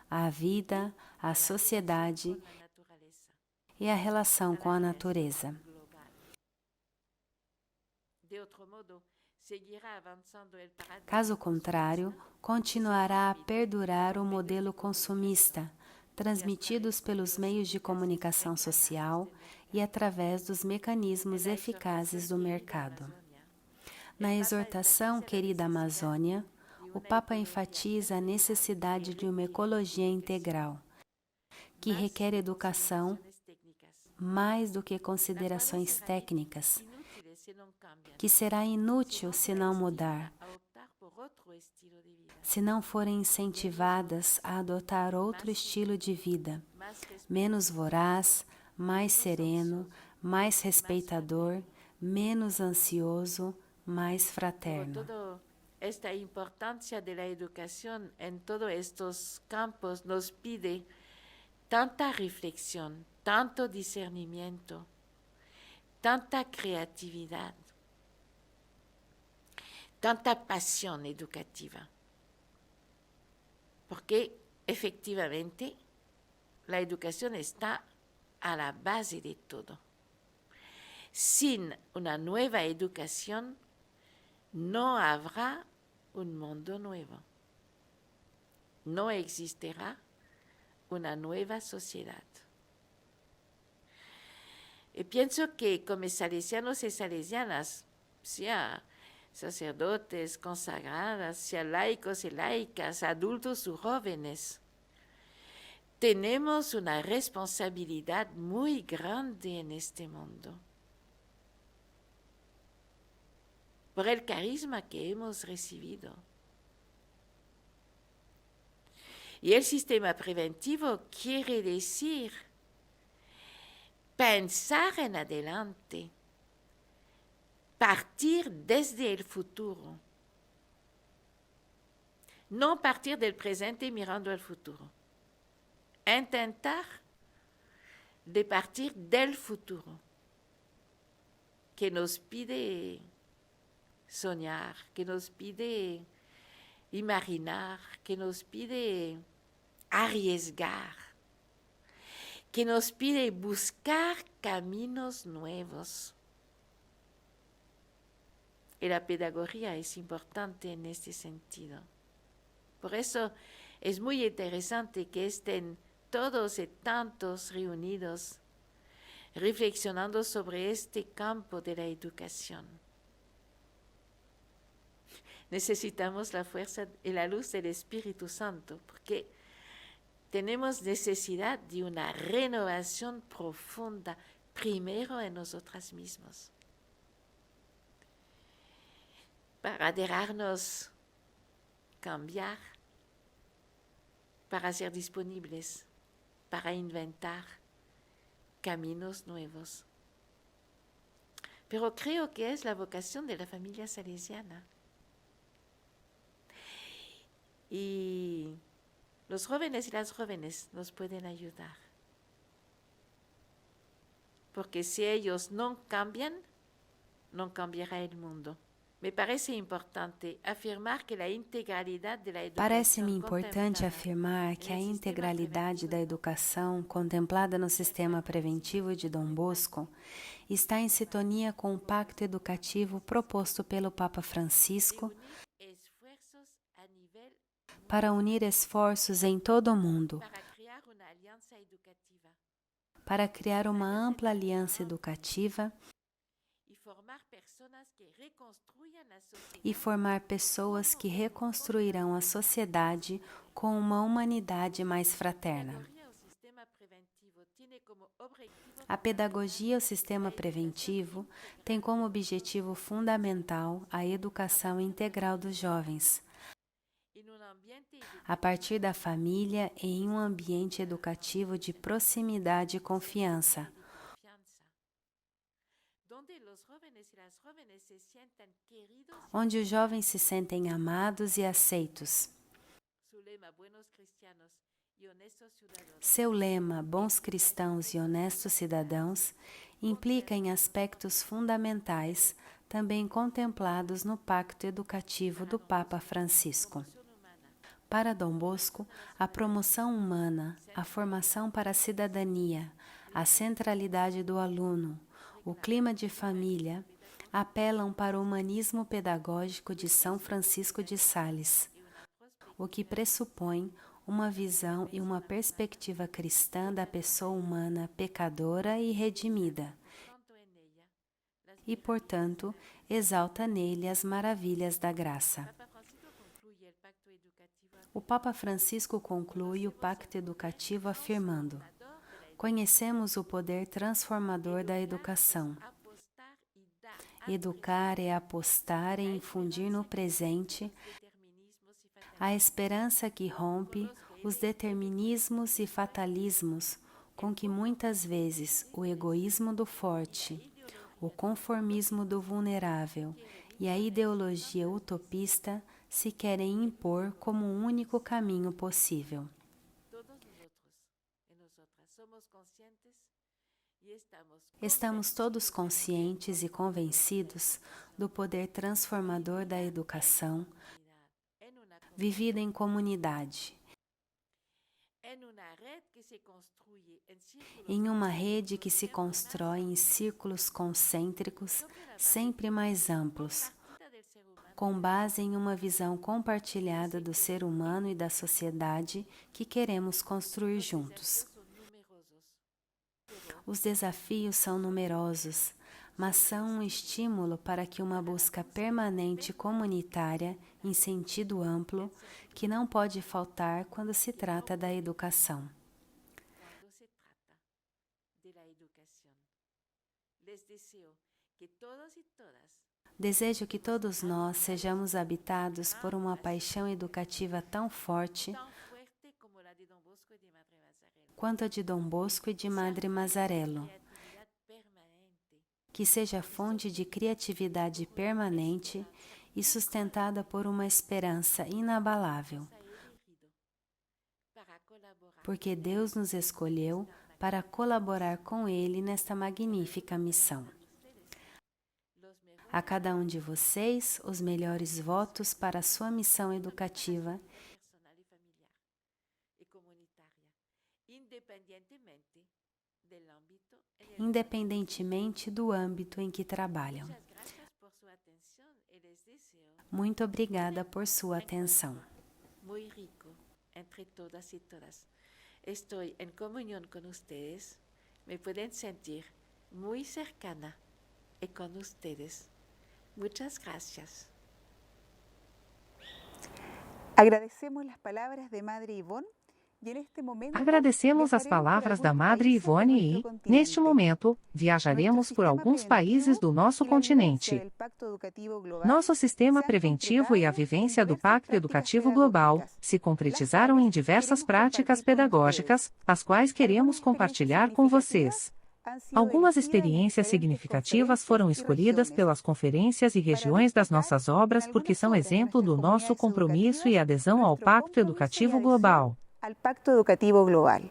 à vida, à sociedade e à relação com a natureza. Caso contrário, continuará a perdurar o modelo consumista, transmitidos pelos meios de comunicação social e através dos mecanismos eficazes do mercado. Na exortação Querida Amazônia, o Papa enfatiza a necessidade de uma ecologia integral, que requer educação mais do que considerações técnicas, que será inútil se não mudar, se não forem incentivadas a adotar outro estilo de vida, menos voraz, mais sereno, mais respeitador, menos ansioso, mais fraterno. Esta importância da educação em todos estes campos nos pide tanta reflexão, tanto discernimento, tanta criatividade, tanta paixão educativa. Porque, efectivamente, a educação está a la base de todo. Sin una nueva educación, no habrá un mundo nuevo. No existirá una nueva sociedad. Y pienso que como salesianos y salesianas, sea sacerdotes, consagradas, sea laicos y laicas, adultos o jóvenes, tenemos una responsabilidad muy grande en este mundo. Por el carisma que hemos recibido. Y el sistema preventivo quiere decir pensar en adelante, partir desde el futuro, no partir del presente mirando al futuro, intentar de partir del futuro, que nos pide soñar, que nos pide imaginar, que nos pide arriesgar, que nos pide buscar caminos nuevos. Y la pedagogía es importante en este sentido. Por eso es muy interesante que estén todos y tantos reunidos reflexionando sobre este campo de la educación. Necesitamos la fuerza y la luz del Espíritu Santo, porque tenemos necesidad de una renovación profunda, primero en nosotras mismos, para dejarnos cambiar, para ser disponibles, para inventar caminos nuevos. Pero creo que es la vocación de la familia salesiana. Y los jóvenes y las jóvenes nos pueden ayudar. Porque si ellos no cambian, no cambiará el mundo. Me parece importante afirmar que a integralidade da educação Parece-me importante afirmar que a integralidade da educação contemplada no sistema preventivo de Dom Bosco está em sintonia com o pacto educativo proposto pelo Papa Francisco para unir esforços em todo o mundo, para criar uma ampla aliança educativa e formar pessoas que reconstruirão a sociedade com uma humanidade mais fraterna. A pedagogia, o sistema preventivo, tem como objetivo fundamental a educação integral dos jovens, a partir da família e em um ambiente educativo de proximidade e confiança, onde os jovens se sentem amados e aceitos. Seu lema, Bons Cristãos e Honestos Cidadãos, implica em aspectos fundamentais, também contemplados no Pacto Educativo do Papa Francisco. Para Dom Bosco, a promoção humana, a formação para a cidadania, a centralidade do aluno, o clima de família, apelam para o humanismo pedagógico de São Francisco de Sales, o que pressupõe uma visão e uma perspectiva cristã da pessoa humana pecadora e redimida, e, portanto, exalta nele as maravilhas da graça. O Papa Francisco conclui o Pacto Educativo afirmando: conhecemos o poder transformador da educação. Educar é apostar e infundir no presente a esperança que rompe os determinismos e fatalismos com que muitas vezes o egoísmo do forte, o conformismo do vulnerável e a ideologia utopista se querem impor como o único caminho possível. Estamos todos conscientes e convencidos do poder transformador da educação vivida em comunidade, em uma rede que se constrói em círculos concêntricos sempre mais amplos, com base em uma visão compartilhada do ser humano e da sociedade que queremos construir juntos. Os desafios são numerosos, mas são um estímulo para que uma busca permanente comunitária, em sentido amplo, que não pode faltar quando se trata da educação. Desejo que todos nós sejamos habitados por uma paixão educativa tão forte quanto a de Dom Bosco e de Madre Mazzarello, que seja fonte de criatividade permanente e sustentada por uma esperança inabalável. Porque Deus nos escolheu para colaborar com Ele nesta magnífica missão. A cada um de vocês, os melhores votos para a sua missão educativa, independentemente do âmbito em que trabalham. Muito obrigada por sua atenção. Muy rico entre todas y todas. Estoy en comunión con ustedes. Me pueden sentir muy cercana y con ustedes. Muchas gracias. Agradecemos las palabras de Madre Ivone. Agradecemos as palavras da Madre Ivone e, neste momento, viajaremos por alguns países do nosso continente. Nosso sistema preventivo e a vivência do Pacto Educativo Global se concretizaram em diversas práticas pedagógicas, as quais queremos compartilhar com vocês. Algumas experiências significativas foram escolhidas pelas conferências e regiões das nossas obras porque são exemplo do nosso compromisso e adesão ao Pacto Educativo Global. Al Pacto Educativo Global.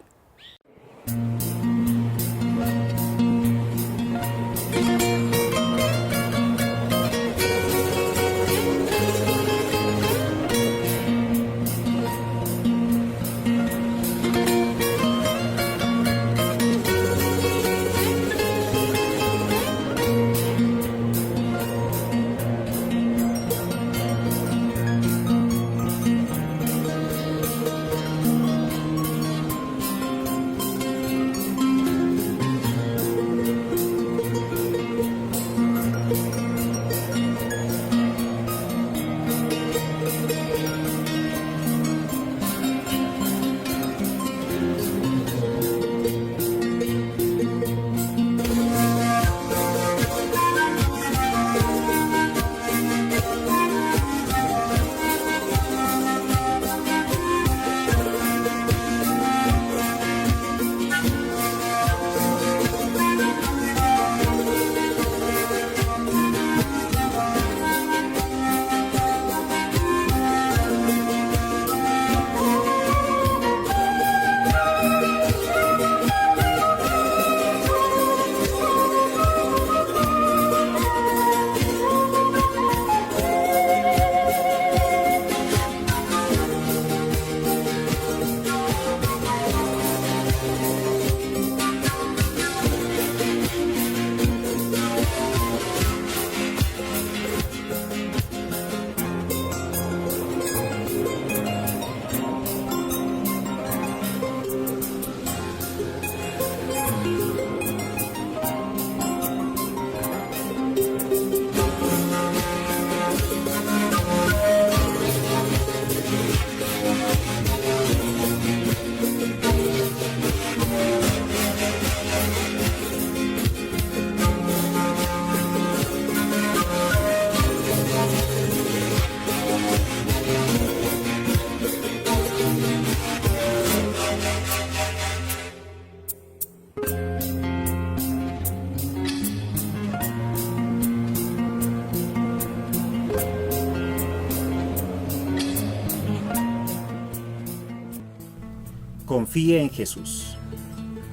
Confía en Jesús.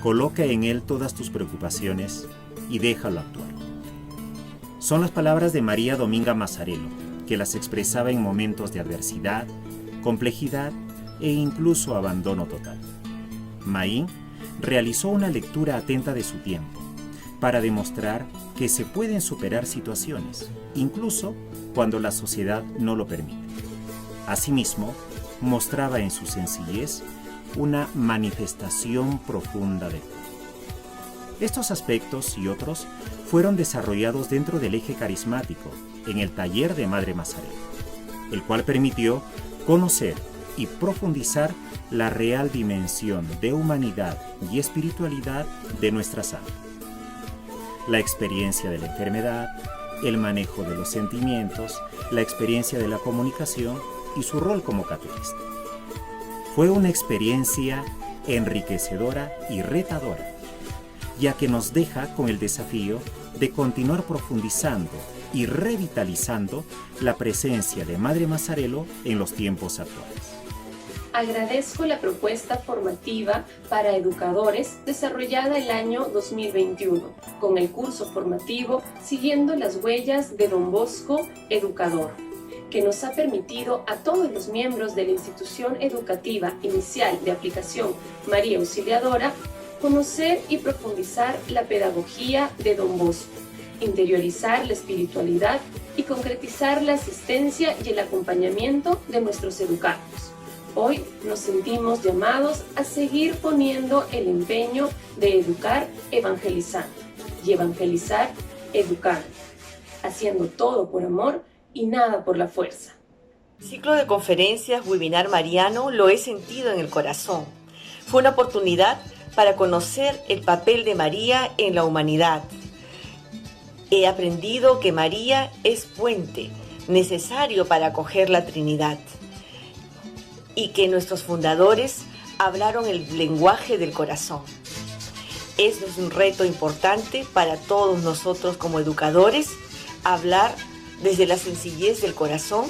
Coloca en Él todas tus preocupaciones y déjalo actuar. Son las palabras de María Dominga Mazzarello, que las expresaba en momentos de adversidad, complejidad e incluso abandono total. Maín realizó una lectura atenta de su tiempo para demostrar que se pueden superar situaciones, incluso cuando la sociedad no lo permite. Asimismo, mostraba en su sencillez una manifestación profunda de fe. Estos aspectos y otros fueron desarrollados dentro del eje carismático en el taller de Madre Mazzarello, el cual permitió conocer y profundizar la real dimensión de humanidad y espiritualidad de nuestra santa. La experiencia de la enfermedad, el manejo de los sentimientos, la experiencia de la comunicación y su rol como catequista. Fue una experiencia enriquecedora y retadora, ya que nos deja con el desafío de continuar profundizando y revitalizando la presencia de Madre Mazzarello en los tiempos actuales. Agradezco la propuesta formativa para educadores desarrollada el año 2021 con el curso formativo Siguiendo las huellas de Don Bosco, Educador, que nos ha permitido a todos los miembros de la institución educativa inicial de aplicación María Auxiliadora conocer y profundizar la pedagogía de Don Bosco, interiorizar la espiritualidad y concretizar la asistencia y el acompañamiento de nuestros educandos. Hoy nos sentimos llamados a seguir poniendo el empeño de educar evangelizando y evangelizar educando, haciendo todo por amor y nada por la fuerza. Ciclo de conferencias Webinar Mariano lo he sentido en el corazón. Fue una oportunidad para conocer el papel de María en la humanidad. He aprendido que María es puente necesario para acoger la Trinidad y que nuestros fundadores hablaron el lenguaje del corazón. Eso es un reto importante para todos nosotros como educadores, hablar desde la sencillez del corazón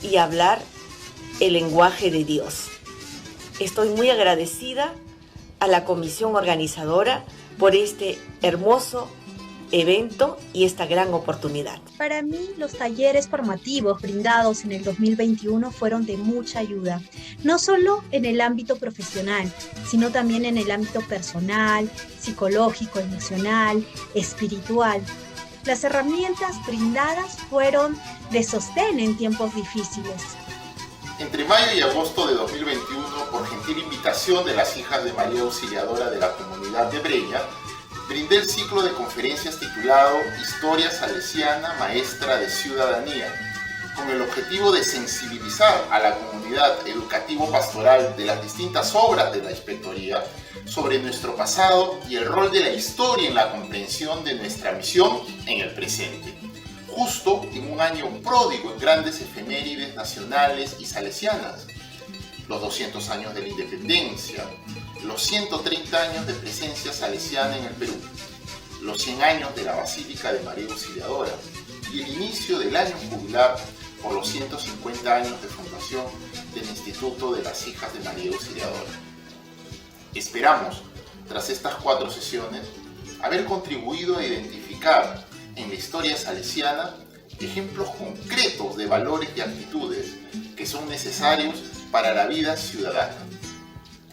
y hablar el lenguaje de Dios. Estoy muy agradecida a la comisión organizadora por este hermoso evento y esta gran oportunidad. Para mí, los talleres formativos brindados en el 2021 fueron de mucha ayuda, no solo en el ámbito profesional, sino también en el ámbito personal, psicológico, emocional, espiritual. Las herramientas brindadas fueron de sostén en tiempos difíciles. Entre mayo y agosto de 2021, por gentil invitación de las hijas de María Auxiliadora de la comunidad de Breña, brindé el ciclo de conferencias titulado Historia Salesiana Maestra de Ciudadanía, con el objetivo de sensibilizar a la comunidad educativo-pastoral de las distintas obras de la Inspectoría sobre nuestro pasado y el rol de la historia en la comprensión de nuestra misión en el presente. Justo en un año pródigo en grandes efemérides nacionales y salesianas, los 200 años de la independencia, los 130 años de presencia salesiana en el Perú, los 100 años de la Basílica de María Auxiliadora y el inicio del año jubilar por los 150 años de fundación del Instituto de las Hijas de María Auxiliadora. Esperamos, tras estas 4 sesiones, haber contribuido a identificar en la historia salesiana ejemplos concretos de valores y actitudes que son necesarios para la vida ciudadana,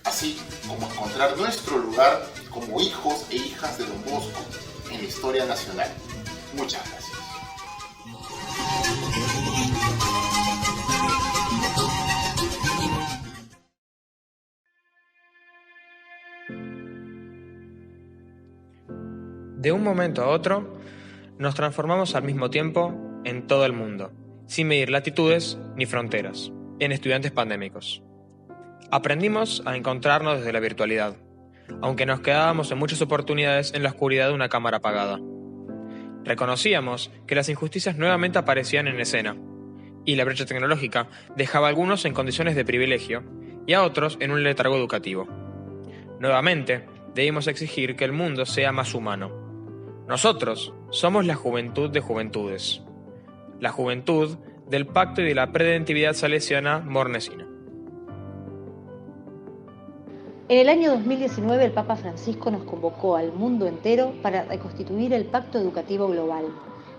así como encontrar nuestro lugar como hijos e hijas de Don Bosco en la historia nacional. Muchas gracias. De un momento a otro, nos transformamos al mismo tiempo en todo el mundo, sin medir latitudes ni fronteras, en estudiantes pandémicos. Aprendimos a encontrarnos desde la virtualidad, aunque nos quedábamos en muchas oportunidades en la oscuridad de una cámara apagada. Reconocíamos que las injusticias nuevamente aparecían en escena, y la brecha tecnológica dejaba a algunos en condiciones de privilegio y a otros en un letargo educativo. Nuevamente, debimos exigir que el mundo sea más humano. Nosotros somos la juventud de juventudes, la juventud del pacto y de la predentividad salesiana mornesina. En el año 2019 el Papa Francisco nos convocó al mundo entero para reconstituir el Pacto Educativo Global.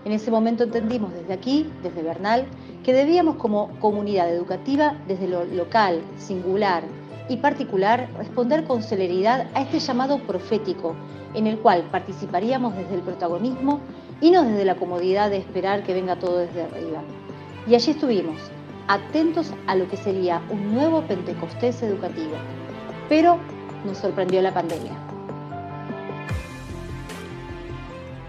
En ese momento entendimos desde aquí, desde Bernal, que debíamos como comunidad educativa, desde lo local, singular y particular, responder con celeridad a este llamado profético, en el cual participaríamos desde el protagonismo y no desde la comodidad de esperar que venga todo desde arriba. Y allí estuvimos, atentos a lo que sería un nuevo Pentecostés educativo. Pero nos sorprendió la pandemia.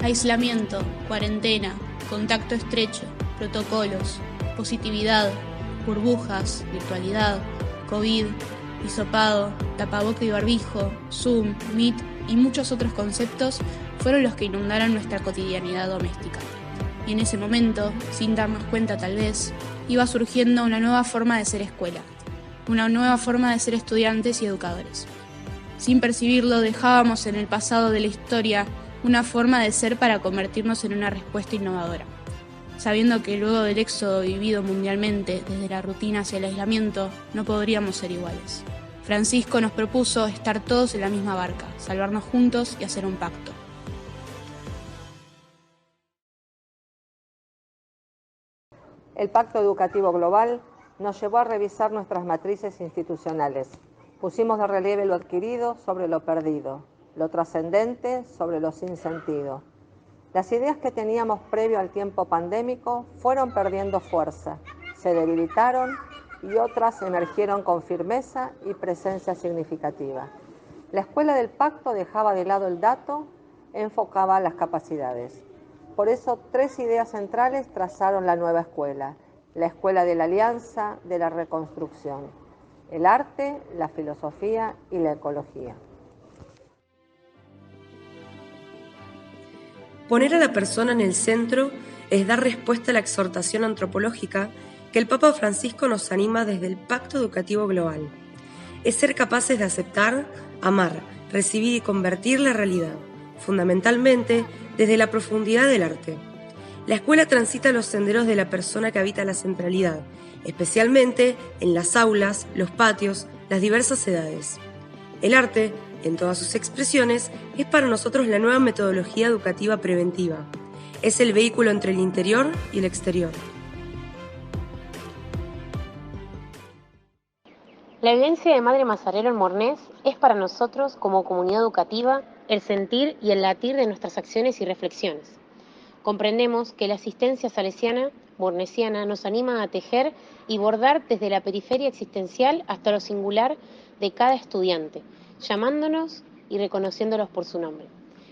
Aislamiento, cuarentena, contacto estrecho, protocolos, positividad, burbujas, virtualidad, COVID, hisopado, tapaboca y barbijo, Zoom, Meet y muchos otros conceptos fueron los que inundaron nuestra cotidianidad doméstica. Y en ese momento, sin darnos cuenta tal vez, iba surgiendo una nueva forma de ser escuela, una nueva forma de ser estudiantes y educadores. Sin percibirlo, dejábamos en el pasado de la historia una forma de ser para convertirnos en una respuesta innovadora. Sabiendo que luego del éxodo vivido mundialmente desde la rutina hacia el aislamiento, no podríamos ser iguales. Francisco nos propuso estar todos en la misma barca, salvarnos juntos y hacer un pacto. El Pacto Educativo Global nos llevó a revisar nuestras matrices institucionales. Pusimos de relieve lo adquirido sobre lo perdido, lo trascendente sobre lo sin sentido. Las ideas que teníamos previo al tiempo pandémico fueron perdiendo fuerza, se debilitaron y otras emergieron con firmeza y presencia significativa. La escuela del pacto dejaba de lado el dato, enfocaba las capacidades. Por eso, 3 ideas centrales trazaron la nueva escuela: la escuela de la alianza, de la reconstrucción, el arte, la filosofía y la ecología. Poner a la persona en el centro es dar respuesta a la exhortación antropológica que el Papa Francisco nos anima desde el Pacto Educativo Global. Es ser capaces de aceptar, amar, recibir y convertir la realidad, fundamentalmente desde la profundidad del arte. La escuela transita los senderos de la persona que habita la centralidad, especialmente en las aulas, los patios, las diversas edades. El arte, en todas sus expresiones, es para nosotros la nueva metodología educativa preventiva. Es el vehículo entre el interior y el exterior. La vivencia de Madre Mazarelo en Mornés es para nosotros, como comunidad educativa, el sentir y el latir de nuestras acciones y reflexiones. Comprendemos que la asistencia salesiana, mornesiana, nos anima a tejer y bordar desde la periferia existencial hasta lo singular de cada estudiante, llamándonos y reconociéndolos por su nombre,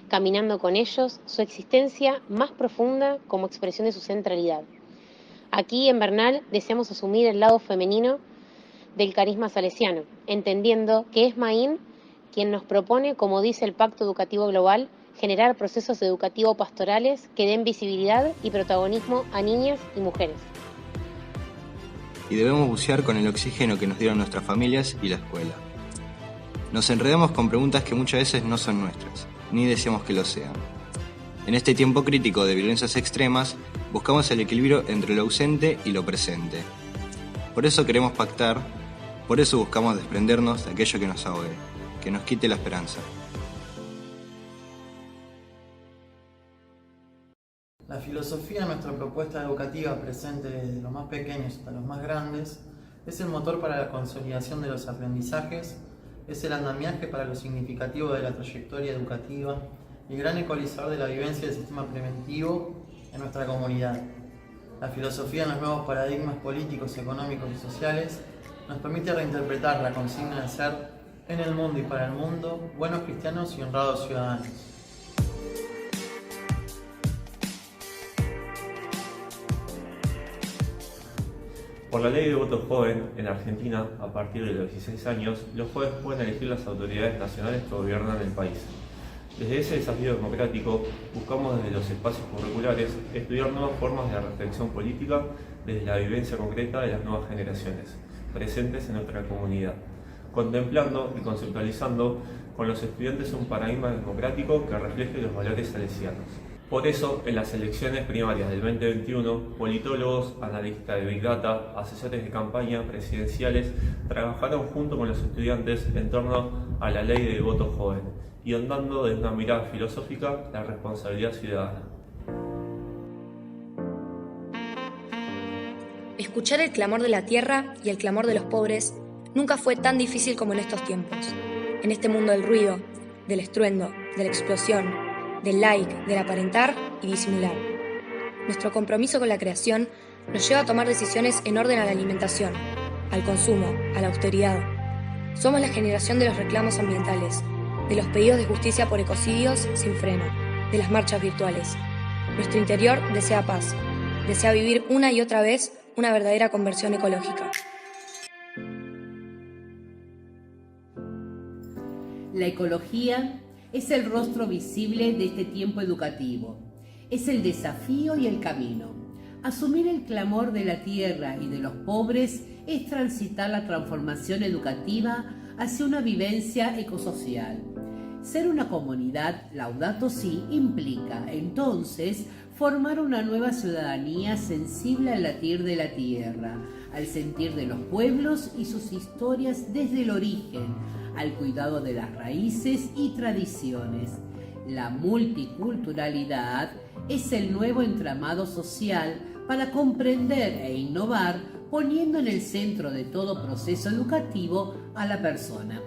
caminando con ellos su existencia más profunda como expresión de su centralidad. Aquí en Bernal deseamos asumir el lado femenino del carisma salesiano, entendiendo que es Maín quien nos propone, como dice el Pacto Educativo Global, generar procesos educativo-pastorales que den visibilidad y protagonismo a niñas y mujeres. Y debemos bucear con el oxígeno que nos dieron nuestras familias y la escuela. Nos enredamos con preguntas que muchas veces no son nuestras, ni deseamos que lo sean. En este tiempo crítico de violencias extremas, buscamos el equilibrio entre lo ausente y lo presente. Por eso queremos pactar, por eso buscamos desprendernos de aquello que nos ahogue, que nos quite la esperanza. La filosofía de nuestra propuesta educativa, presente desde los más pequeños hasta los más grandes, es el motor para la consolidación de los aprendizajes, es el andamiaje para lo significativo de la trayectoria educativa y el gran ecualizador de la vivencia del sistema preventivo en nuestra comunidad. La filosofía en los nuevos paradigmas políticos, económicos y sociales nos permite reinterpretar la consigna de ser, en el mundo y para el mundo, buenos cristianos y honrados ciudadanos. Por la ley de voto joven, en Argentina, a partir de los 16 años, los jóvenes pueden elegir las autoridades nacionales que gobiernan el país. Desde ese desafío democrático, buscamos desde los espacios curriculares estudiar nuevas formas de reflexión política desde la vivencia concreta de las nuevas generaciones, presentes en nuestra comunidad, contemplando y conceptualizando con los estudiantes un paradigma democrático que refleje los valores salesianos. Por eso, en las elecciones primarias del 2021, politólogos, analistas de Big Data, asesores de campaña presidenciales trabajaron junto con los estudiantes en torno a la ley del voto joven y ondando desde una mirada filosófica la responsabilidad ciudadana. Escuchar el clamor de la tierra y el clamor de los pobres nunca fue tan difícil como en estos tiempos. En este mundo del ruido, del estruendo, de la explosión, del like, del aparentar y disimular. Nuestro compromiso con la creación nos lleva a tomar decisiones en orden a la alimentación, al consumo, a la austeridad. Somos la generación de los reclamos ambientales, de los pedidos de justicia por ecocidios sin freno, de las marchas virtuales. Nuestro interior desea paz, desea vivir una y otra vez una verdadera conversión ecológica. La ecología es el rostro visible de este tiempo educativo. Es el desafío y el camino. Asumir el clamor de la tierra y de los pobres es transitar la transformación educativa hacia una vivencia ecosocial. Ser una comunidad Laudato Si implica, entonces, formar una nueva ciudadanía sensible al latir de la tierra, al sentir de los pueblos y sus historias desde el origen, al cuidado de las raíces y tradiciones. La multiculturalidad es el nuevo entramado social para comprender e innovar, poniendo en el centro de todo proceso educativo a la persona.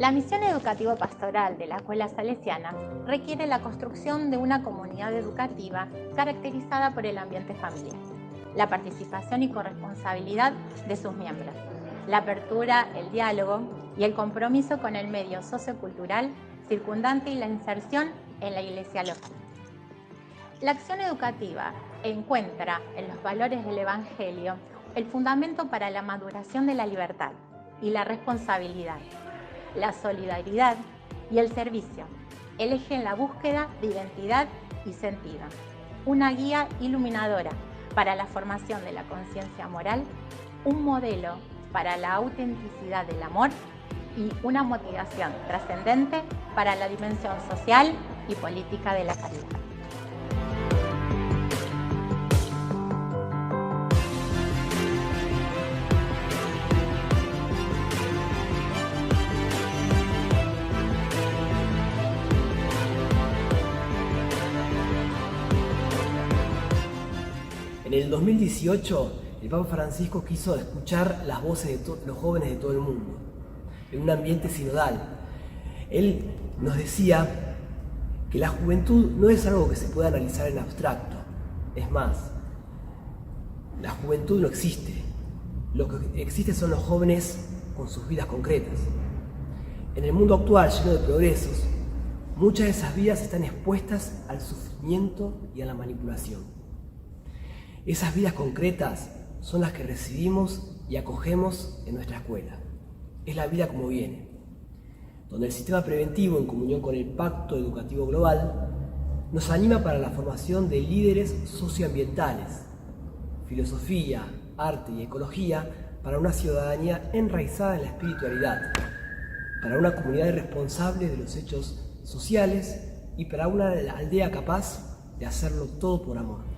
La misión educativo-pastoral de la Escuela Salesiana requiere la construcción de una comunidad educativa caracterizada por el ambiente familiar, la participación y corresponsabilidad de sus miembros, la apertura, el diálogo y el compromiso con el medio sociocultural circundante y la inserción en la iglesia local. La acción educativa encuentra en los valores del Evangelio el fundamento para la maduración de la libertad y la responsabilidad, la solidaridad y el servicio, el eje en la búsqueda de identidad y sentido, una guía iluminadora para la formación de la conciencia moral, un modelo para la autenticidad del amor y una motivación trascendente para la dimensión social y política de la caridad. En el 2018, el Papa Francisco quiso escuchar las voces de los jóvenes de todo el mundo, en un ambiente sinodal. Él nos decía que la juventud no es algo que se pueda analizar en abstracto. Es más, la juventud no existe. Lo que existe son los jóvenes con sus vidas concretas. En el mundo actual, lleno de progresos, muchas de esas vidas están expuestas al sufrimiento y a la manipulación. Esas vidas concretas son las que recibimos y acogemos en nuestra escuela. Es la vida como viene, donde el sistema preventivo, en comunión con el Pacto Educativo Global, nos anima para la formación de líderes socioambientales, filosofía, arte y ecología para una ciudadanía enraizada en la espiritualidad, para una comunidad responsable de los hechos sociales y para una aldea capaz de hacerlo todo por amor.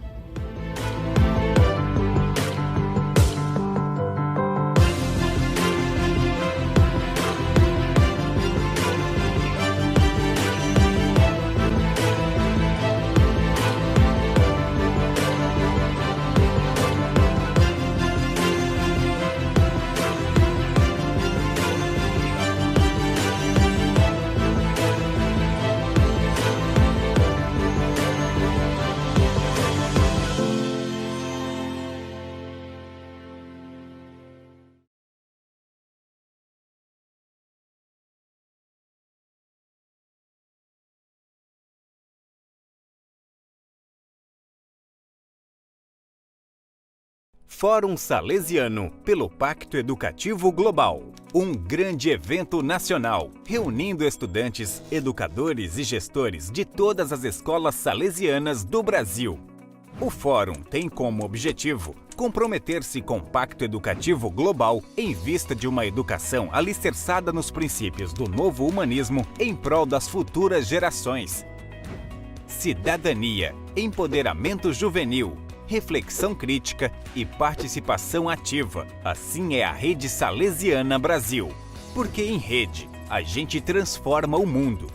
Fórum Salesiano pelo Pacto Educativo Global, um grande evento nacional, reunindo estudantes, educadores e gestores de todas as escolas salesianas do Brasil. O Fórum tem como objetivo comprometer-se com o Pacto Educativo Global em vista de uma educação alicerçada nos princípios do novo humanismo em prol das futuras gerações. Cidadania, empoderamento juvenil, reflexão crítica e participação ativa. Assim é a Rede Salesiana Brasil. Porque em rede, a gente transforma o mundo.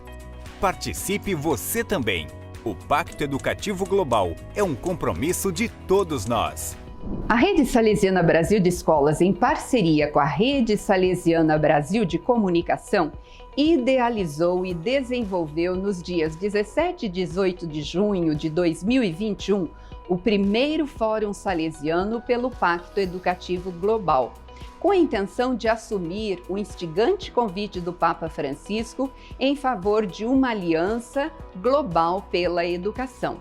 Participe você também. O Pacto Educativo Global é um compromisso de todos nós. A Rede Salesiana Brasil de Escolas, em parceria com a Rede Salesiana Brasil de Comunicação, idealizou e desenvolveu nos dias 17 e 18 de junho de 2021 o primeiro Fórum Salesiano pelo Pacto Educativo Global, com a intenção de assumir o instigante convite do Papa Francisco em favor de uma aliança global pela educação.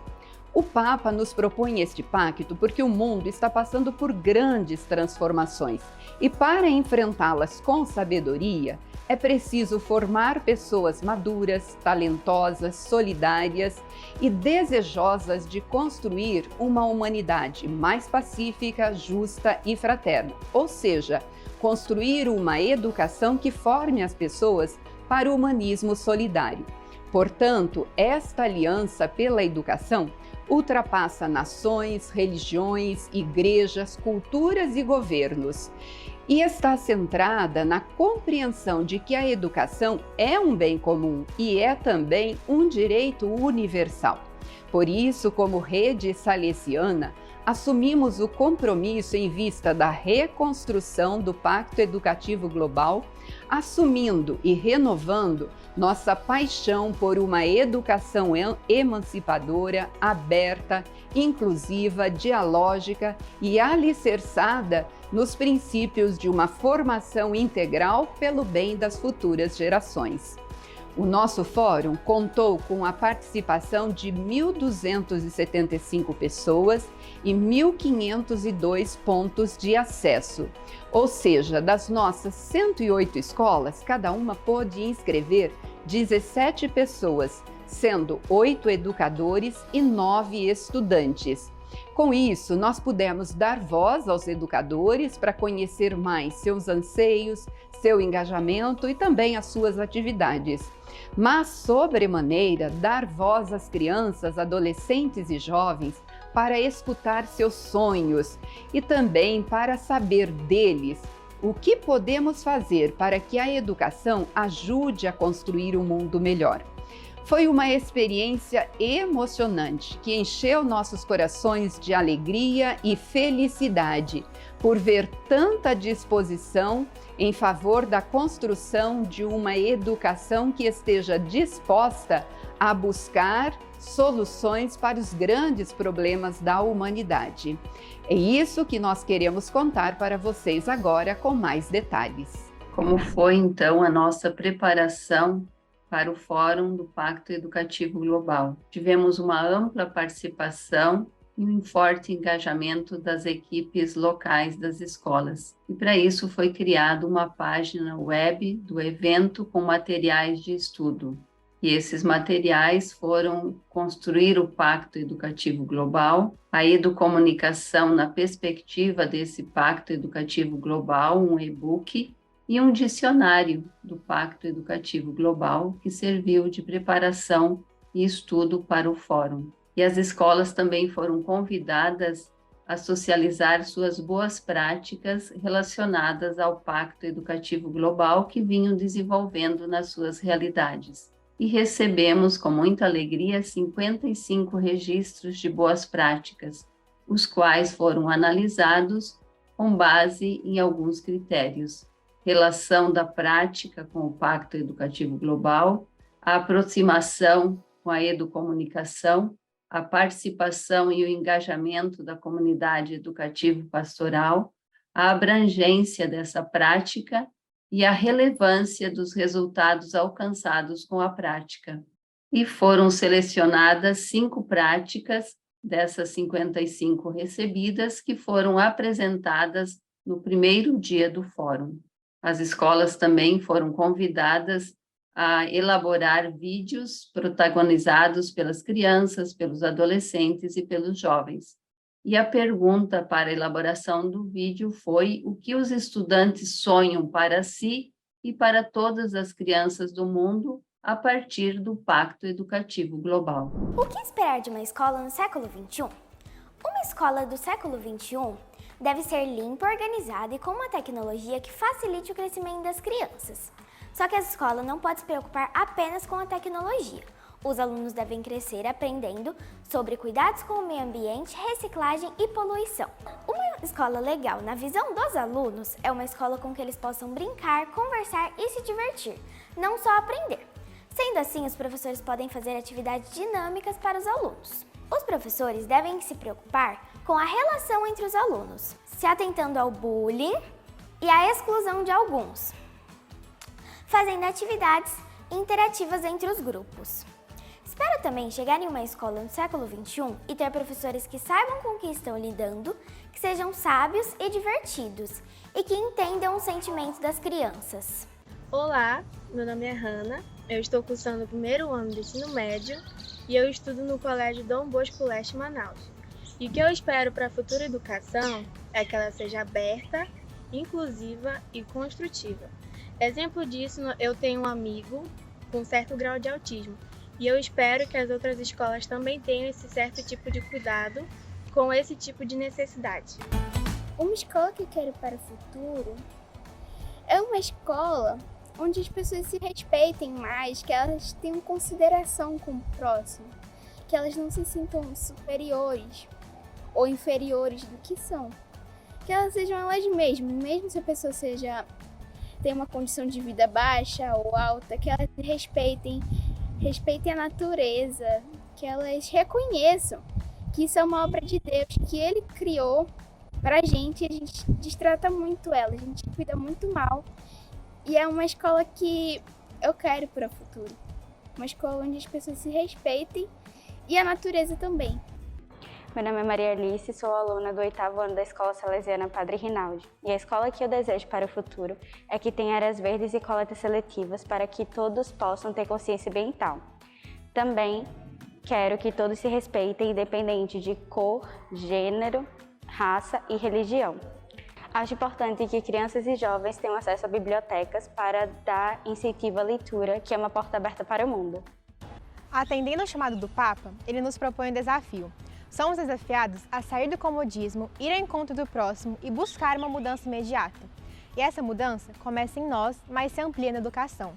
O Papa nos propõe este pacto porque o mundo está passando por grandes transformações e, para enfrentá-las com sabedoria, é preciso formar pessoas maduras, talentosas, solidárias e desejosas de construir uma humanidade mais pacífica, justa e fraterna. Ou seja, construir uma educação que forme as pessoas para o humanismo solidário. Portanto, esta aliança pela educação ultrapassa nações, religiões, igrejas, culturas e governos, e está centrada na compreensão de que a educação é um bem comum e é também um direito universal. Por isso, como rede salesiana, assumimos o compromisso em vista da reconstrução do Pacto Educativo Global, assumindo e renovando nossa paixão por uma educação emancipadora, aberta, inclusiva, dialógica e alicerçada nos princípios de uma formação integral pelo bem das futuras gerações. O nosso fórum contou com a participação de 1.275 pessoas e 1.502 pontos de acesso. Ou seja, das nossas 108 escolas, cada uma pôde inscrever 17 pessoas, sendo 8 educadores e 9 estudantes. Com isso, nós pudemos dar voz aos educadores para conhecer mais seus anseios, seu engajamento e também as suas atividades. Mas, sobremaneira, dar voz às crianças, adolescentes e jovens para escutar seus sonhos e também para saber deles o que podemos fazer para que a educação ajude a construir um mundo melhor. Foi uma experiência emocionante que encheu nossos corações de alegria e felicidade por ver tanta disposição em favor da construção de uma educação que esteja disposta a buscar soluções para os grandes problemas da humanidade. É isso que nós queremos contar para vocês agora com mais detalhes. Como foi então a nossa preparação para o Fórum do Pacto Educativo Global? Tivemos uma ampla participação e um forte engajamento das equipes locais das escolas. E para isso foi criada uma página web do evento com materiais de estudo. E esses materiais foram construir o Pacto Educativo Global, a educomunicação na perspectiva desse Pacto Educativo Global, um e-book, e um dicionário do Pacto Educativo Global, que serviu de preparação e estudo para o fórum. E as escolas também foram convidadas a socializar suas boas práticas relacionadas ao Pacto Educativo Global que vinham desenvolvendo nas suas realidades. E recebemos com muita alegria 55 registros de boas práticas, os quais foram analisados com base em alguns critérios: relação da prática com o Pacto Educativo Global, a aproximação com a educomunicação, a participação e o engajamento da comunidade educativo-pastoral, a abrangência dessa prática e a relevância dos resultados alcançados com a prática. E foram selecionadas 5 práticas dessas 55 recebidas que foram apresentadas no primeiro dia do fórum. As escolas também foram convidadas a elaborar vídeos protagonizados pelas crianças, pelos adolescentes e pelos jovens. E a pergunta para a elaboração do vídeo foi: o que os estudantes sonham para si e para todas as crianças do mundo a partir do Pacto Educativo Global? O que esperar de uma escola no século XXI? Uma escola do século XXI deve ser limpa, organizada e com uma tecnologia que facilite o crescimento das crianças. Só que a escola não pode se preocupar apenas com a tecnologia. Os alunos devem crescer aprendendo sobre cuidados com o meio ambiente, reciclagem e poluição. Uma escola legal, na visão dos alunos, é uma escola com que eles possam brincar, conversar e se divertir, não só aprender. Sendo assim, os professores podem fazer atividades dinâmicas para os alunos. Os professores devem se preocupar com a relação entre os alunos, se atentando ao bullying e à exclusão de alguns, fazendo atividades interativas entre os grupos. Espero também chegar em uma escola no século XXI e ter professores que saibam com o que estão lidando, que sejam sábios e divertidos e que entendam os sentimentos das crianças. Olá, meu nome é Hanna, eu estou cursando o primeiro ano do ensino médio e eu estudo no Colégio Dom Bosco Leste, Manaus. E o que eu espero para a futura educação é que ela seja aberta, inclusiva e construtiva. Exemplo disso, eu tenho um amigo com certo grau de autismo e eu espero que as outras escolas também tenham esse certo tipo de cuidado com esse tipo de necessidade. Uma escola que eu quero para o futuro é uma escola onde as pessoas se respeitem mais, que elas tenham consideração com o próximo, que elas não se sintam superiores ou inferiores do que são, que elas sejam elas mesmas, mesmo se a pessoa tem uma condição de vida baixa ou alta, que elas respeitem a natureza, que elas reconheçam que isso é uma obra de Deus, que Ele criou pra gente, a gente destrata muito ela, a gente cuida muito mal, e é uma escola que eu quero para o futuro, uma escola onde as pessoas se respeitem e a natureza também. Meu nome é Maria Alice, sou aluna do 8º ano da Escola Salesiana Padre Rinaldi. E a escola que eu desejo para o futuro é que tenha áreas verdes e coletas seletivas para que todos possam ter consciência ambiental. Também quero que todos se respeitem, independente de cor, gênero, raça e religião. Acho importante que crianças e jovens tenham acesso a bibliotecas para dar incentivo à leitura, que é uma porta aberta para o mundo. Atendendo ao chamado do Papa, ele nos propõe um desafio. Somos desafiados a sair do comodismo, ir ao encontro do próximo e buscar uma mudança imediata. E essa mudança começa em nós, mas se amplia na educação.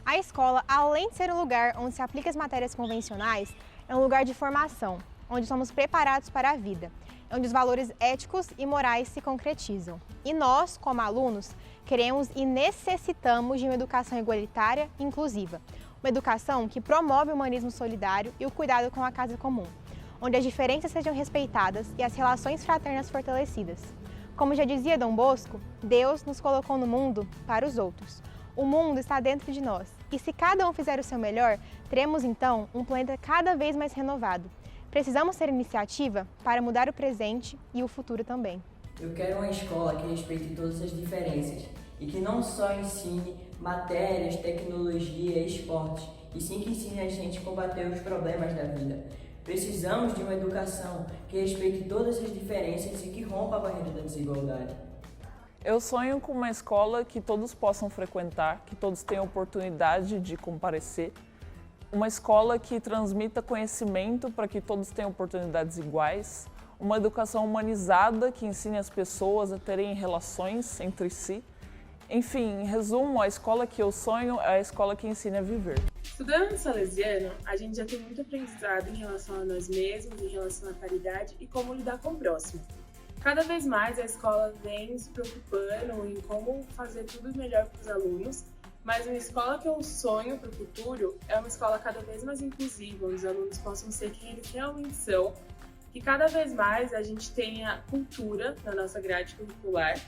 A escola, além de ser um lugar onde se aplicam as matérias convencionais, é um lugar de formação, onde somos preparados para a vida, onde os valores éticos e morais se concretizam. E nós, como alunos, queremos e necessitamos de uma educação igualitária e inclusiva. Uma educação que promove o humanismo solidário e o cuidado com a casa comum, onde as diferenças sejam respeitadas e as relações fraternas fortalecidas. Como já dizia Dom Bosco, Deus nos colocou no mundo para os outros. O mundo está dentro de nós, e se cada um fizer o seu melhor, teremos então um planeta cada vez mais renovado. Precisamos ter iniciativa para mudar o presente e o futuro também. Eu quero uma escola que respeite todas as diferenças e que não só ensine matérias, tecnologia e esportes, e sim que ensine a gente a combater os problemas da vida. Precisamos de uma educação que respeite todas as diferenças e que rompa a barreira da desigualdade. Eu sonho com uma escola que todos possam frequentar, que todos tenham oportunidade de comparecer. Uma escola que transmita conhecimento para que todos tenham oportunidades iguais. Uma educação humanizada que ensine as pessoas a terem relações entre si. Enfim, em resumo, a escola que eu sonho é a escola que ensina a viver. Estudando no Salesiano, a gente já tem muito aprendizado em relação a nós mesmos, em relação à caridade e como lidar com o próximo. Cada vez mais a escola vem se preocupando em como fazer tudo melhor para os alunos, mas uma escola que eu sonho para o futuro é uma escola cada vez mais inclusiva, onde os alunos possam ser quem eles realmente são, que cada vez mais a gente tenha cultura na nossa grade curricular,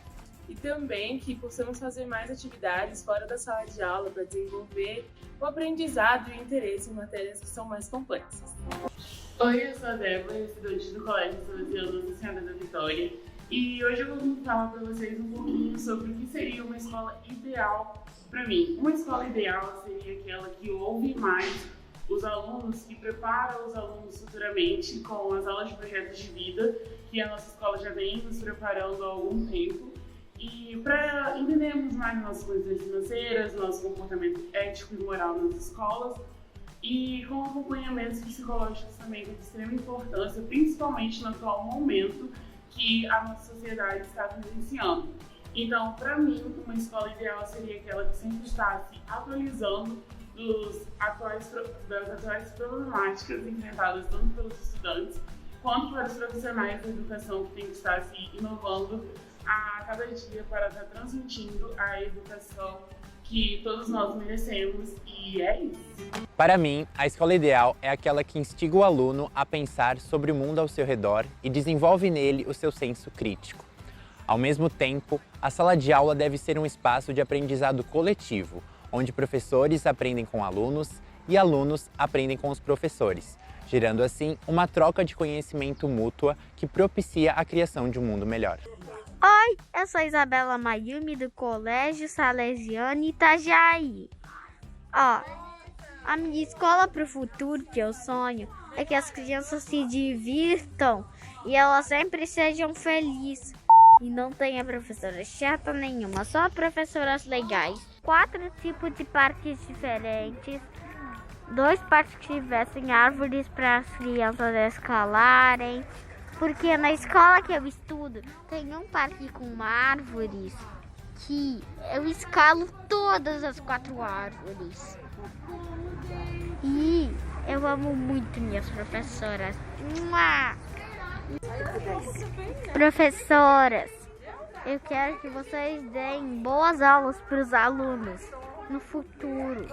e também que possamos fazer mais atividades fora da sala de aula para desenvolver o aprendizado e o interesse em matérias que são mais complexas. Oi, eu sou a Débora, estudante do Colégio Salesiano Nossa Senhora da Vitória, e hoje eu vou falar para vocês um pouquinho sobre o que seria uma escola ideal para mim. Uma escola ideal seria aquela que ouve mais os alunos, que prepara os alunos futuramente com as aulas de projetos de vida, que a nossa escola já vem nos preparando há algum tempo. E para entendermos mais nossas condições financeiras, nosso comportamento ético e moral nas escolas, e com acompanhamentos psicológicos também de extrema importância, principalmente no atual momento que a nossa sociedade está vivenciando. Então, para mim, uma escola ideal seria aquela que sempre está se atualizando das atuais problemáticas enfrentadas tanto pelos estudantes quanto para os profissionais da educação, que tem que estar se inovando a cada dia para estar transmitindo a educação que todos nós merecemos, e é isso. Para mim, a escola ideal é aquela que instiga o aluno a pensar sobre o mundo ao seu redor e desenvolve nele o seu senso crítico. Ao mesmo tempo, a sala de aula deve ser um espaço de aprendizado coletivo, onde professores aprendem com alunos e alunos aprendem com os professores, gerando assim uma troca de conhecimento mútua que propicia a criação de um mundo melhor. Oi, eu sou Isabela Mayumi do Colégio Salesiano Itajaí. A minha escola para o futuro que eu sonho é que as crianças se divirtam e elas sempre sejam felizes. E não tem a professora chata nenhuma, só professoras legais. 4 tipos de parques diferentes. 2 parques que tivessem árvores para as crianças escalarem. Porque na escola que eu estudo, tem um parque com árvores que eu escalo todas as 4 árvores. E eu amo muito minhas professoras. Professoras, eu quero que vocês deem boas aulas para os alunos no futuro.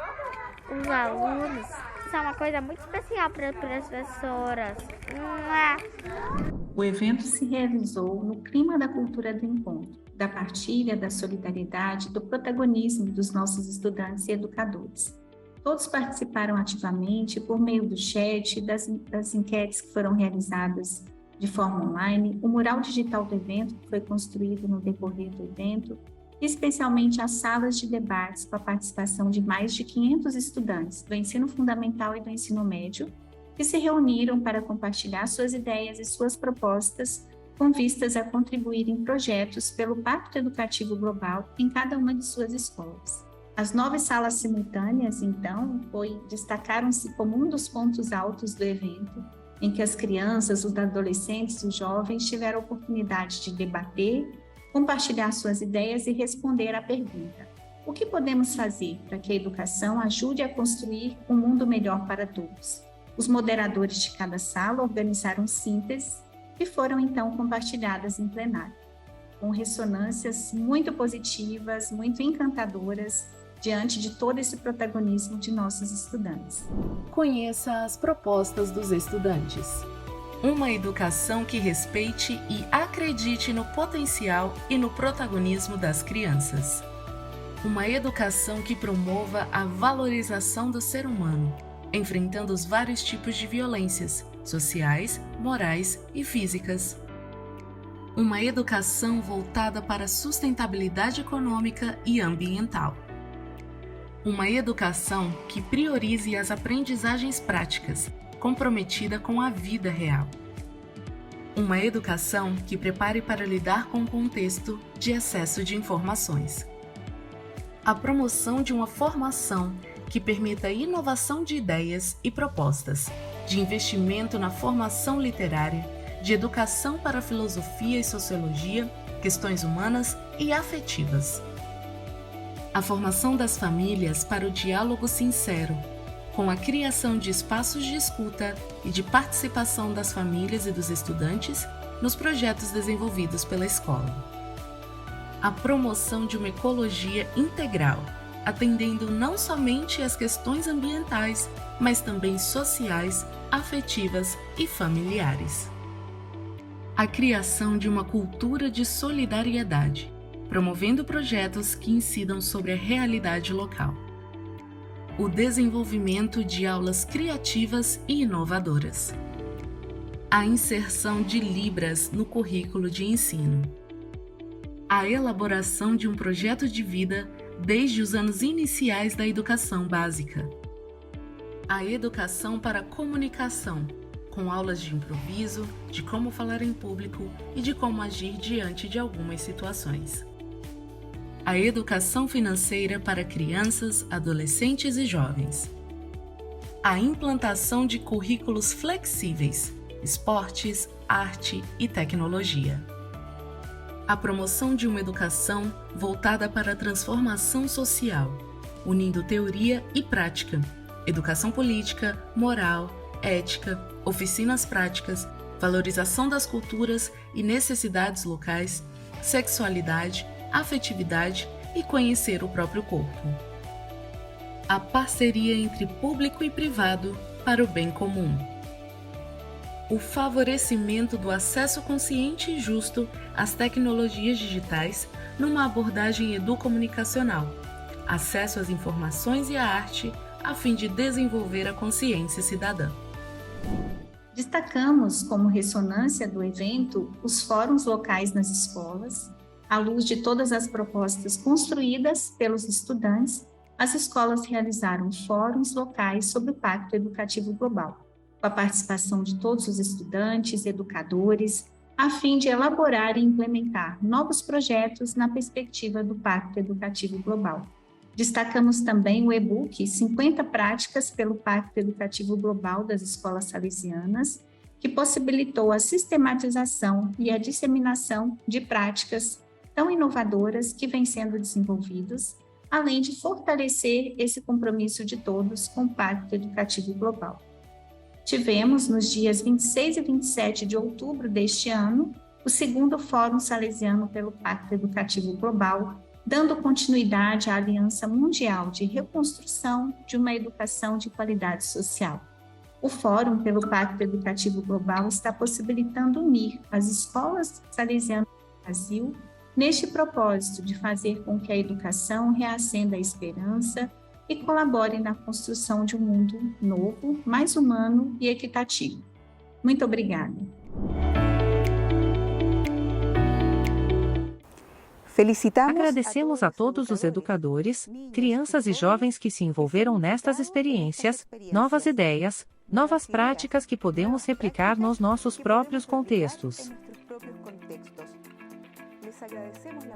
Os alunos são uma coisa muito especial para as professoras. O evento se realizou no clima da cultura do encontro, da partilha, da solidariedade, do protagonismo dos nossos estudantes e educadores. Todos participaram ativamente por meio do chat, das enquetes que foram realizadas de forma online, o mural digital do evento que foi construído no decorrer do evento, e especialmente as salas de debates com a participação de mais de 500 estudantes do ensino fundamental e do ensino médio, que se reuniram para compartilhar suas ideias e suas propostas com vistas a contribuir em projetos pelo Pacto Educativo Global em cada uma de suas escolas. As 9 salas simultâneas, então, destacaram-se como um dos pontos altos do evento, em que as crianças, os adolescentes e os jovens tiveram a oportunidade de debater, compartilhar suas ideias e responder à pergunta: o que podemos fazer para que a educação ajude a construir um mundo melhor para todos? Os moderadores de cada sala organizaram sínteses que foram então compartilhadas em plenário, com ressonâncias muito positivas, muito encantadoras, diante de todo esse protagonismo de nossos estudantes. Conheça as propostas dos estudantes. Uma educação que respeite e acredite no potencial e no protagonismo das crianças. Uma educação que promova a valorização do ser humano, enfrentando os vários tipos de violências sociais, morais e físicas. Uma educação voltada para a sustentabilidade econômica e ambiental. Uma educação que priorize as aprendizagens práticas, comprometida com a vida real. Uma educação que prepare para lidar com o contexto de excesso de informações. A promoção de uma formação que permita a inovação de ideias e propostas, de investimento na formação literária, de educação para filosofia e sociologia, questões humanas e afetivas. A formação das famílias para o diálogo sincero, com a criação de espaços de escuta e de participação das famílias e dos estudantes nos projetos desenvolvidos pela escola. A promoção de uma ecologia integral, atendendo não somente às questões ambientais, mas também sociais, afetivas e familiares. A criação de uma cultura de solidariedade, promovendo projetos que incidam sobre a realidade local. O desenvolvimento de aulas criativas e inovadoras. A inserção de Libras no currículo de ensino. A elaboração de um projeto de vida desde os anos iniciais da educação básica. A educação para a comunicação, com aulas de improviso, de como falar em público e de como agir diante de algumas situações. A educação financeira para crianças, adolescentes e jovens. A implantação de currículos flexíveis, esportes, arte e tecnologia. A promoção de uma educação voltada para a transformação social, unindo teoria e prática, educação política, moral, ética, oficinas práticas, valorização das culturas e necessidades locais, sexualidade, afetividade e conhecer o próprio corpo. A parceria entre público e privado para o bem comum. O favorecimento do acesso consciente e justo às tecnologias digitais numa abordagem educomunicacional, acesso às informações e à arte, a fim de desenvolver a consciência cidadã. Destacamos como ressonância do evento os fóruns locais nas escolas. À luz de todas as propostas construídas pelos estudantes, as escolas realizaram fóruns locais sobre o Pacto Educativo Global, com a participação de todos os estudantes, educadores, a fim de elaborar e implementar novos projetos na perspectiva do Pacto Educativo Global. Destacamos também o e-book 50 Práticas pelo Pacto Educativo Global das Escolas Salesianas, que possibilitou a sistematização e a disseminação de práticas tão inovadoras que vêm sendo desenvolvidas, além de fortalecer esse compromisso de todos com o Pacto Educativo Global. Tivemos, nos dias 26 e 27 de outubro deste ano, o segundo Fórum Salesiano pelo Pacto Educativo Global, dando continuidade à Aliança Mundial de Reconstrução de uma Educação de Qualidade Social. O Fórum pelo Pacto Educativo Global está possibilitando unir as escolas salesianas do Brasil neste propósito de fazer com que a educação reacenda a esperança e colabore na construção de um mundo novo, mais humano e equitativo. Muito obrigada. Agradecemos a todos os educadores, crianças e jovens que se envolveram nestas experiências, novas ideias, novas práticas que podemos replicar nos nossos próprios contextos.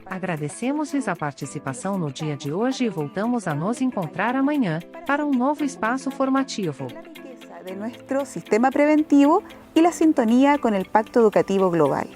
Agradecemos-lhes a participação no dia de hoje e voltamos a nos encontrar amanhã para um novo espaço formativo. De nuestro sistema preventivo y la sintonía con el Pacto Educativo Global.